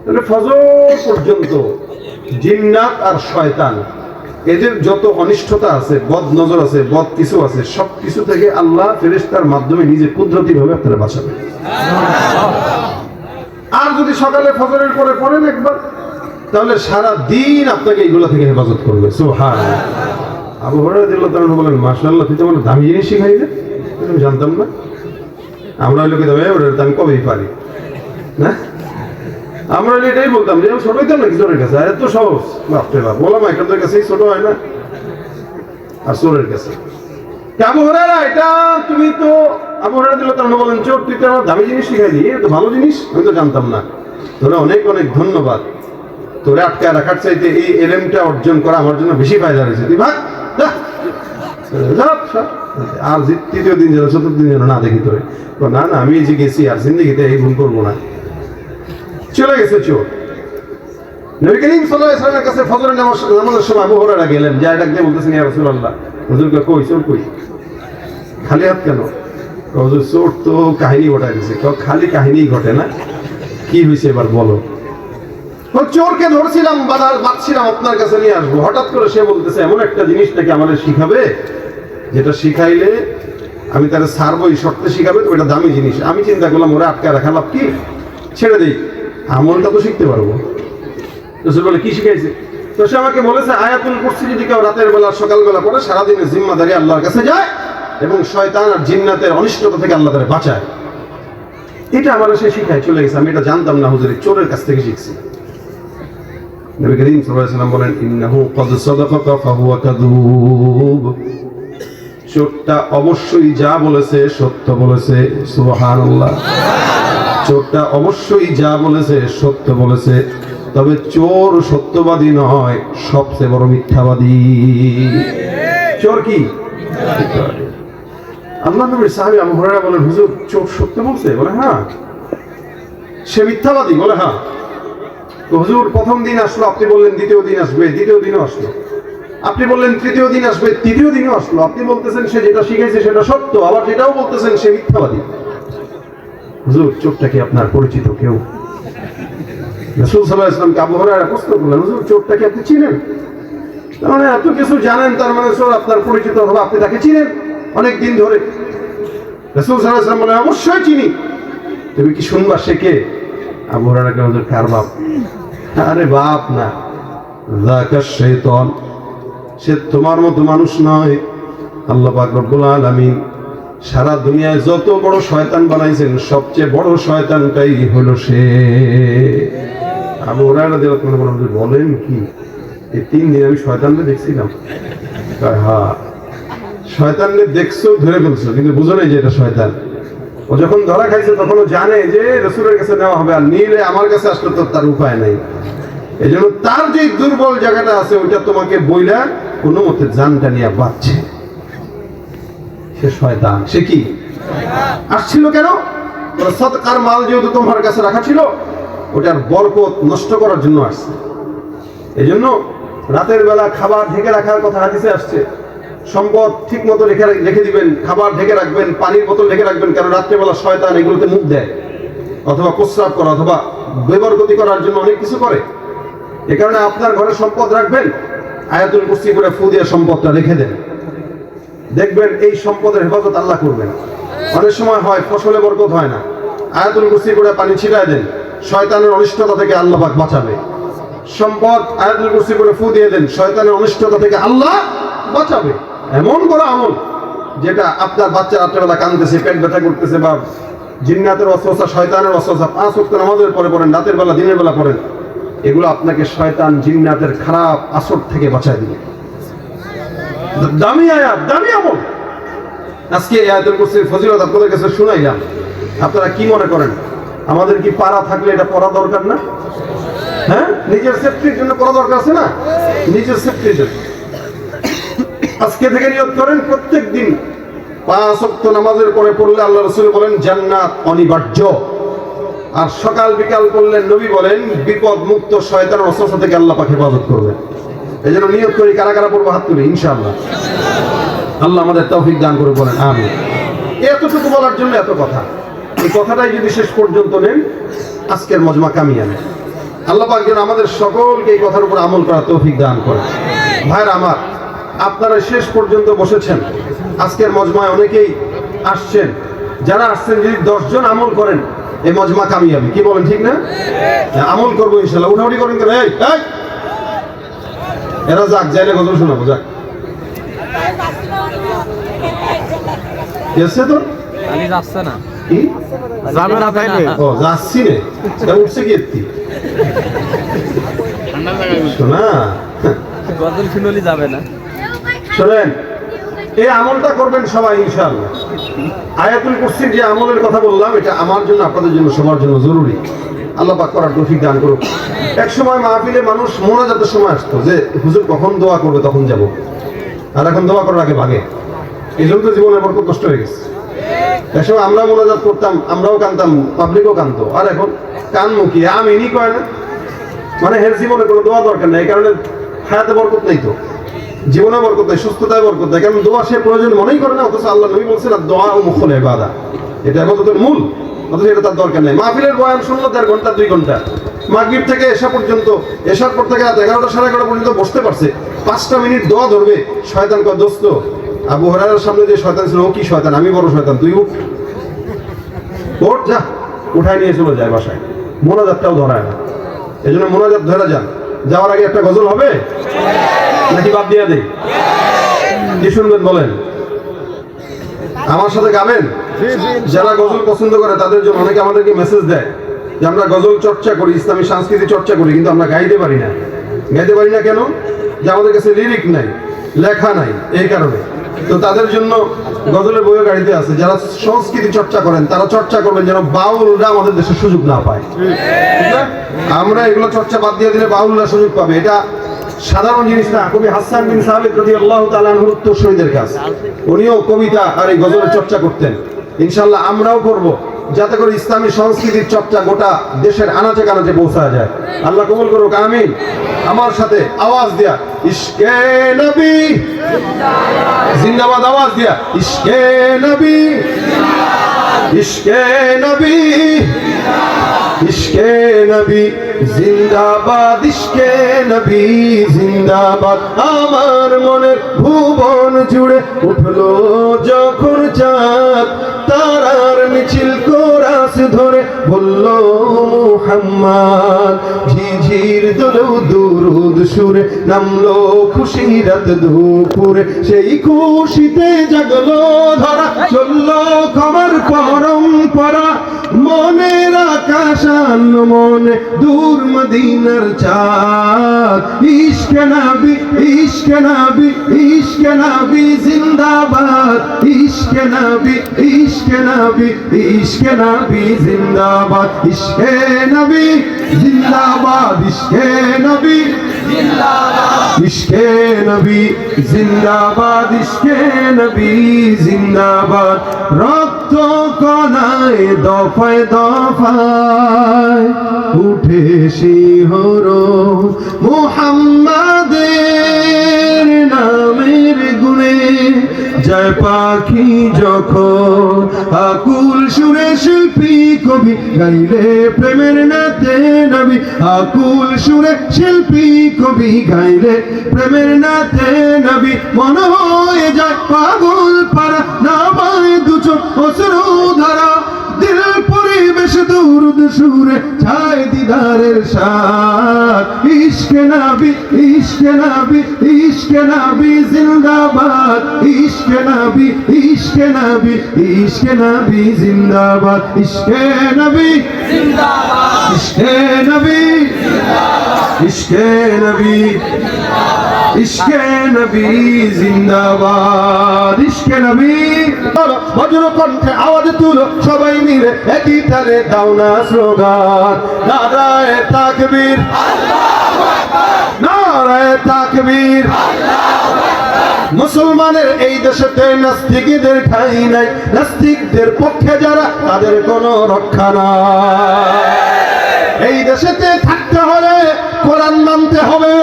তাহলে ফজর পর্যন্ত জিন্নাত আর শয়তান, এদের যত অনিষ্টতা আছে, বদ নজর আছে, বদ কিছু আছে, সব কিছু থেকে আল্লাহ ফেরেশতার মাধ্যমে নিজে কুদরতি ভাবে আপনারা বাঁচাবেন। আর যদি সকালে ফজরের পরে পড়েন একবার, তাহলে সারা দিন আপনাকে এইগুলো থেকে হেফাজত করবে। সুবহানাল্লাহ। আবু হুরায়রা রাদিয়াল্লাহু তাআলা বলেন, মাশাআল্লাহ, তুই তো মানে দামি জিনিস শিখাইলে, আমি জানতাম না। আমরা হইলে কি দেবে, ওটা আমি কবেই পারি না। আমরা এটাই বলতাম যে ছোটই তো না চোরের কাছে, এত সহজ, বাপরে বাপ, বললাম একটাদের কাছেই ছোট হয় না, আর চোরের কাছে। আবু হুরায়রা, এটা তুমি তো, আবু হুরায়রা রাদিয়াল্লাহু তাআলা বলেন, চোর তুই তো আমার দামি জিনিস শিখাই দিই, এটা ভালো জিনিস, আমি তো জানতাম না। তোরা অনেক অনেক ধন্যবাদ, তোরে আটকায় রাখার চাইতে এই এলেমটা অর্জন করা আমার জন্য বেশি ফায়দা রয়েছে। তুই ভাগ, আর তৃতীয় দিন যেন, চতুর্থ দিন যেন না দেখি তোরে। না না, আমি যে গেছি আর জিন্দেগিতে এই ভুল করবো না। চলে গেছে চোর। নবী করিম সাল্লাল্লাহু আলাইহি ওয়াসাল্লামের কাছে ফজরের নামাজের সময় আবু হুরায়রা গেলেন, যা ডাক দিয়ে বলতেছেন, ইয়া রাসূলুল্লাহ, হুজুরকে কই, চোর কই? খালি হাত কেন? হুজুর, চোর তো কাহিনী ঘটায় দিয়েছে। খালি কাহিনী ঘটে না, কি হয়েছে এবার বলো। চোরকে ধরছিলাম, বাঁধছিলাম, আপনার কাছে নিয়ে আসবো, হঠাৎ করে সে বলতেছে এমন একটা জিনিস নাকি আমাদের শিখাবে, যেটা শিখাইলে আমি তাহলে ছাড়বই, শর্তে শিখাবে, তো এটা দামি জিনিস। আমি চিন্তা করলাম, ওরা আটকায় রাখা লাভ কি, ছেড়ে দিই, আমলটা তো শিখতে পারবো। রাসূল বলে, কি শিখাইছে? তো সে আমাকে বলেছে, আয়াতুল কুরসি যদি কেউ রাতের বেলা সকালবেলা পড়ে, সারাদিনের জিম্মাদারি আল্লাহর কাছে যায় এবং শয়তান আর জিন্নাতের অনিষ্টতা থেকে আল্লাহ তাআলা বাঁচায়। এটা আমার সে শিখায় চলে গেছে, আমি এটা জানতাম না, হুজুর চোরের কাছ থেকে শিখছি। নবী করিম সাল্লাল্লাহু আলাইহি ওয়াসাল্লাম বলেন, ইন্নাহু ক্বাদ সাদাকাকা ফাহুয়া কাযুব। চোরটা অবশ্যই যা বলেছে সত্য বলেছে, সুবহানাল্লাহ। চোরটা অবশ্যই যা বলেছে সত্য বলেছে, তবে চোর সত্যবাদী নয়, সবচেয়ে বড় মিথ্যাবাদী। চোর কি? আল্লাহ নবীর সাহাবী আবু হুরায়রা বলেন, হুজুর চোর সত্য বলছে? বলে হ্যাঁ। সে মিথ্যাবাদী? বলে হ্যাঁ। তো হুজুর প্রথম দিন আসলো, আপনি বললেন দ্বিতীয় দিন আসবে, দ্বিতীয় দিনও আসলো। আপনি বললেন তৃতীয় দিন আসবে, তৃতীয় দিনও আসলো। আপনি বলতেছেন সে যেটা শিখেছে সেটা সত্য, আবার যেটাও বলতেছেন সে মিথ্যাবাদী। হুজুর চোরটা কি আপনার পরিচিত কেউ? রাসূল সাল্লাল্লাহু আলাইহি ওয়াসাল্লামকে আবু হুরায়রা প্রশ্ন করলেন, হুজুর চোরটা কি আপনি চিনেন? তার মানে এত কিছু জানেন, তার মানে চোর আপনার পরিচিত, অথবা আপনি তাকে চিনেন অনেক দিন ধরে। রাসূল সাল্লাল্লাহু আলাইহি ওয়াসাল্লাম বলেন, অবশ্যই চিনি। তুমি কি শুনবা সে কে? আবু হুরায়রা কে, হুজুর কার বাপ? আরে বাপ না, যাকা শাইতান, সে তোমার মতো মানুষ নয়। আল্লাহ পাক রব্বুল আলামিন সারা দুনিয়ায় যত বড় শয়তান বানাইছেন, সবচেয়ে বড় শয়তানটাই হলো সে। আবু হুরায়রা রাদিয়াল্লাহু আনহু বলেন, কি এই 3 দিন আমি শয়তানকে দেখছিলাম? হ্যাঁ, শয়তানকে দেখছো, ধরে ফেলছো, কিন্তু বুঝো নাই যে এটা শয়তান। ও যখন ধরা খাইছে তখন ও জানে যে রাসূলের কাছে নেওয়া হবে, আর নিলে আমার কাছে আসলে তো তার উপায় নাই। এই জন্য তার যে দুর্বল জায়গাটা আছে ওইটা তোমাকে বইলা কোনো মতে জানটা নিয়ে বাঁচছে। সে শয়তান। সে কি আসছিল কেন? সদকার মাল যেহেতু তোমার কাছে রাখা ছিল, ওটার বরকত নষ্ট করার জন্য আসছে। এই জন্য রাতের বেলা খাবার ঢেকে রাখার কথা হাদিসে আসছে। সম্পদ ঠিক মতো রেখে দিবেন, খাবার ঢেকে রাখবেন, পানির বোতল ঢেকে রাখবেন, কারণ রাত্রেবেলা শয়তান এগুলোতে মুখ দেয়, অথবা প্রস্রাব করে, অথবা বেবরকতি করার জন্য অনেক কিছু করে। এ কারণে আপনার ঘরে সম্পদ রাখবেন, আয়াতুল কুরসি করে ফু দিয়ে সম্পদটা রেখে দেন, দেখবেন এই সম্পদের হেফাজত আল্লাহ করবেন। অনেক সময় হয় ফসলে বরকত হয় না, আয়াতুল কুরসি করে পানি ছিটায় দেন, শয়তানের অনিষ্টতা থেকে আল্লাহ পাক বাঁচাবে। সম্পদ আয়াতুল কুরসি করে ফু দিয়ে দেন, শয়তানের অনিষ্টতা থেকে আল্লাহ বাঁচাবে। এমন বড় আমল যেটা আপনার বাচ্চা রাত্রেবেলা কাঁদতেছে, পেট ব্যথা করতেছে, বা জিন্নাতের ওয়াসওয়াসা, শয়তানের ওয়াসওয়াসা, 5 ওয়াক্ত নামাজের পরে পড়েন, রাতের বেলা দিনের বেলা পড়েন, এগুলো আপনাকে শয়তান জিন্নাতের খারাপ আসর থেকে বাঁচায় দিবে। দামি আয়াত, দামি আমল। আজকে আয়াতুল কুরসির ফজিলত আপনাদের কাছে শুনাইলাম। আপনারা কি মনে করেন, আমাদের কি পারা থাকলে এটা পড়া দরকার না? হ্যাঁ, নিজের সেফটির জন্য পড়া দরকার আছে না? নিজের সেফটির জন্য আজকে থেকে নিয়ত করেন, প্রত্যেক দিন 5 ওয়াক্ত নামাজের পরে পড়লে আল্লাহ রাসূল বলেন জান্নাত অনিবার্য। আর সকাল বিকাল করলেন, নবী বলেন বিপদ মুক্ত, শয়তানের ওয়াসওয়াসা থেকে আল্লাহ পাক হেফাজত করবেন। এই জন্য নিয়ত করি, কারা কারা পড়বো হাত তুলে ইনশাআল্লাহ। আল্লাহ আমাদের তৌফিক দান করে, বলেন আমিন। এতটুকু বলার জন্য এত কথা। এই কথাটাই যদি শেষ পর্যন্ত নেন, আজকের মজমা কামিয়ে নেন। আল্লাহ পাক যেন আমাদের সকলকে এই কথার উপর আমল করার তৌফিক দান করে। ভাইরা আমার, আপনারা শেষ পর্যন্ত বসেছেন, আজকের মজমায় অনেকেই আসছেন। যারা আসছেন, যদি 10 জন আমল করেন এই মজমা কামিয়াবি। কি বলেন, ঠিক না? আমল করবো ইনশাআল্লাহ। উঠাউঠি করেন কেন? এরা যাক, যাইলে গজল শোনাবো, যাক। গেছে তো? যাচ্ছে না, কি যাবে না, তাই না? ও যাচ্ছি রে, এটা উঠছে কি এত্তি শোনা, গজল শুনলি যাবে না। শোনেন, এই আমলটা করবেন সবাই ইনশাআল্লাহ। আয়াতুল কুরসির যে আমলের কথা বললাম, এটা আমার জন্য, আপনাদের জন্য, সবার জন্য জরুরি। আল্লাহ পাক করার তৌফিক দান করুক। এক সময় মাহফিলে মানুষ মোনাজাতের সময় আসতো যে হুজুর কখন দোয়া করবে তখন যাব, আর এখন দোয়া করার আগে ভাগে। এই জন্য তো জীবনের বরকত নষ্ট হয়ে গেছে। এক সময় আমরা মোনাজাত করতাম, আমরাও কানতাম, পাবলিকও কানতো, আর এখন কানমুখী আমিনই কয় না। মানে হের জীবনে কোনো দোয়া দরকার নেই, এই কারণে হায়াতে বরকত নেই, তো জীবনে বরকত নেই, সুস্থতায় বরকত নেই, কারণ দোয়া সে প্রয়োজন মনেই করে না। অথচ আল্লাহ নবী বলছেন দোয়া ও মুখল ইবাদা, এটা ইবাদতের মূল, অথচ এটা তার দরকার নেই। মাহফিলের বয়ান শুনলো 1.5 ঘন্টা 2 ঘন্টা, মাগরিব থেকে এশা পর্যন্ত, এশার পর থেকে রাত 11টা 11:30 পর্যন্ত বসতে পারছে, 5টা মিনিট দোয়া ধরবে। শয়তান কয়, দোস্ত আবু হুরায়রার সামনে যে শয়তান ছিল, ও কি শয়তান? আমি বড় শয়তান, তুই উঠ, ওঠ, যা। উঠায় নিয়ে চলে যায় বাসায়, মোনাজাতটাও ধরায় না। এই জন্য মোনাজাত ধরে যান। যাওয়ার আগে একটা গজল হবে নাকি বাদ দিয়ে দেই? কি শুনবেন বলেন? আমার সাথে গাবেন? যারা গজল পছন্দ করে তাদের জন্য অনেকে আমাদেরকে মেসেজ দেয় যে আমরা গজল চর্চা করি, ইসলামী সংস্কৃতি চর্চা করি, কিন্তু আমরা গাইতে পারি না। গাইতে পারি না কেন? যে আমাদের কাছে লিরিক নাই, লেখা নাই, এই কারণে। তো তাদের জন্য গজলের বইয়ের গাড়িতে আছে, যারা সংস্কৃতি চর্চা করেন তারা চর্চা করবেন যেন বাউলরা আমাদের দেশে সুযোগ না পায়। ঠিক না? আমরা এগুলো চর্চা বাদ দিয়ে দিলে বাউলরা সুযোগ পাবে, এটা সাধারণ জিনিস না। কবি হাসান বিন সাবিত রাদিয়াল্লাহু তাআলা আনহুর উত্তরসূরিদের কাজ, উনিও কবিতা আর এই গজলের চর্চা করতেন। ইনশাআল্লাহ আমরাও করব, যাতে করে ইসলামী সংস্কৃতির চর্চা গোটা দেশের আনাচে কানাচে পৌঁছা যায়। আল্লাহ কবুল করুক, আমিন। আমার সাথে আওয়াজ দিয়া ইশকে নবী জিন্দাবাদ, আওয়াজ দিয়া ইশকে নবী, ইশকে নবী, ইশকে নবী জিন্দাবাদ, ইশকে নবী জিন্দাবাদ। আমার মনের ভুবন জুড়ে উঠলো যখন চাঁদ, তারার মিছিল কোরাস ধরে বলল মুহাম্মদ। ঝিঝির দোলো দুরুদ সুরে নামলো খুশি রাত দুপুরে, সেই খুশিতে জাগলো ধরা, চললো খবর পরম্পরা। মনের আকাশান মনে দূর মদিনার চাঁদ, ইশকে নবী, ইশকে নবী, ইশকে নবী জিন্দাবাদ, ইশকে নবী, ইশকে নবী, ইশকে নবী জিন্দাবাদ, ইশকে নবী জিন্দাবাদ, ইশকে নবী জিন্দাবাদ, ইশকে নবী জিন্দাবাদ, ইশকে নবী জিন্দাবাদ। রক্ত কণায় দফায় দফায় উঠে শিহরণ, মুহাম্মাদের নামের গুণে যায় পাখি যখন। আকুল সুরে শিল্পী কবি গাইলে প্রেমের নাতে নবী, আকুল সুরে শিল্পী কবি গাইলে প্রেমের নাতে নবী। মনে হয়ে যায় পাগল পারা, নামায় দুচোখ অশ্রু ধারা, দিল পরিবেশ দুরুদ সুরে ছায় দিদারের সাথ। ইশকে নবী, ইশকে নবী, ইশকে নবী জিন্দাবাদ, ইশকে নবী, ইশকে নবী, ইশকে নবী জিন্দাবাদ, ইশকে নবী জিন্দাবাদ, ইশকে নবী জিন্দাবাদ, ইশকে নবী, ইশকে নবী জিন্দাবাদ, ইশকে নবী। ভজন কণ্ঠে আওয়াজ তুলো সবাই মিলে একই তালে দাও না স্লোগান, নারায়ে তাকবীর, আল্লাহু আকবার, নারায়ে তাকবীর, আল্লাহু আকবার। মুসলমানের এই দেশেতে নাস্তিকদের ঠাঁই নাই, নাস্তিকদের পক্ষে যারা তাদের কোনো রক্ষা নাই। এই দেশেতে থাকতে হলে কোরআন মানতে হবে,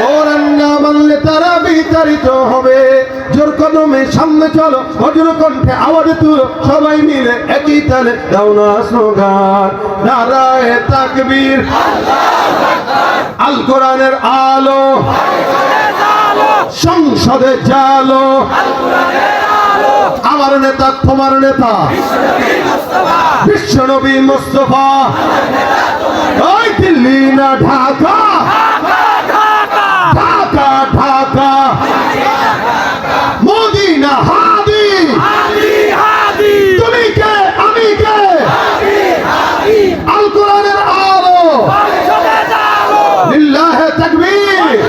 কোরআন না মানলে তারা বিতাড়িত হবে। জোর কদমে সামনে চলো, ভজন কণ্ঠে আওয়াজ তুলো সবাই মিলে একই তালে দাও না স্লোগান, নারায়ে তাকবীর, আল্লাহু আকবার। আল কোরআনের আলো সংসদে জালো, আমার নেতা তোমার নেতা বিশ্বনবী মুস্তাফা। ওই দিল্লি না ঢাকা, ঢাকা ঢাকা, মোদি না হাদি, তুমি কে আমি কে, আল কোরআনের আলো, লিল্লাহে তাকবীর।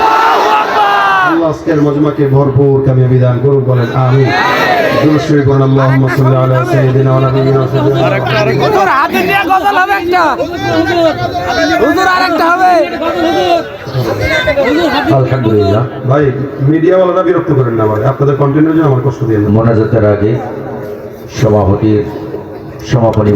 আল্লাহ আজকের মজমাকে ভরপুর কামিয়াবি দান করুন, বলেন আমিন। দুরূদ শরীফ পড়ুন, আল্লাহুম্মা সাল্লি আলা সাইয়্যিদিনা ওয়া নাবিয়িনা হুজুর হাতে নিয়ে গজল হবে একটা, হুজুর আরেকটা হবে। আলহামদুলিল্লাহ। ভাই মিডিয়াওয়ালারা বিরক্ত করেন না, ভাই আপনাদের কন্টেন্টের জন্য আমার কষ্ট দিয়ে মোনাজাতের আগে সভাপতির সমাপনী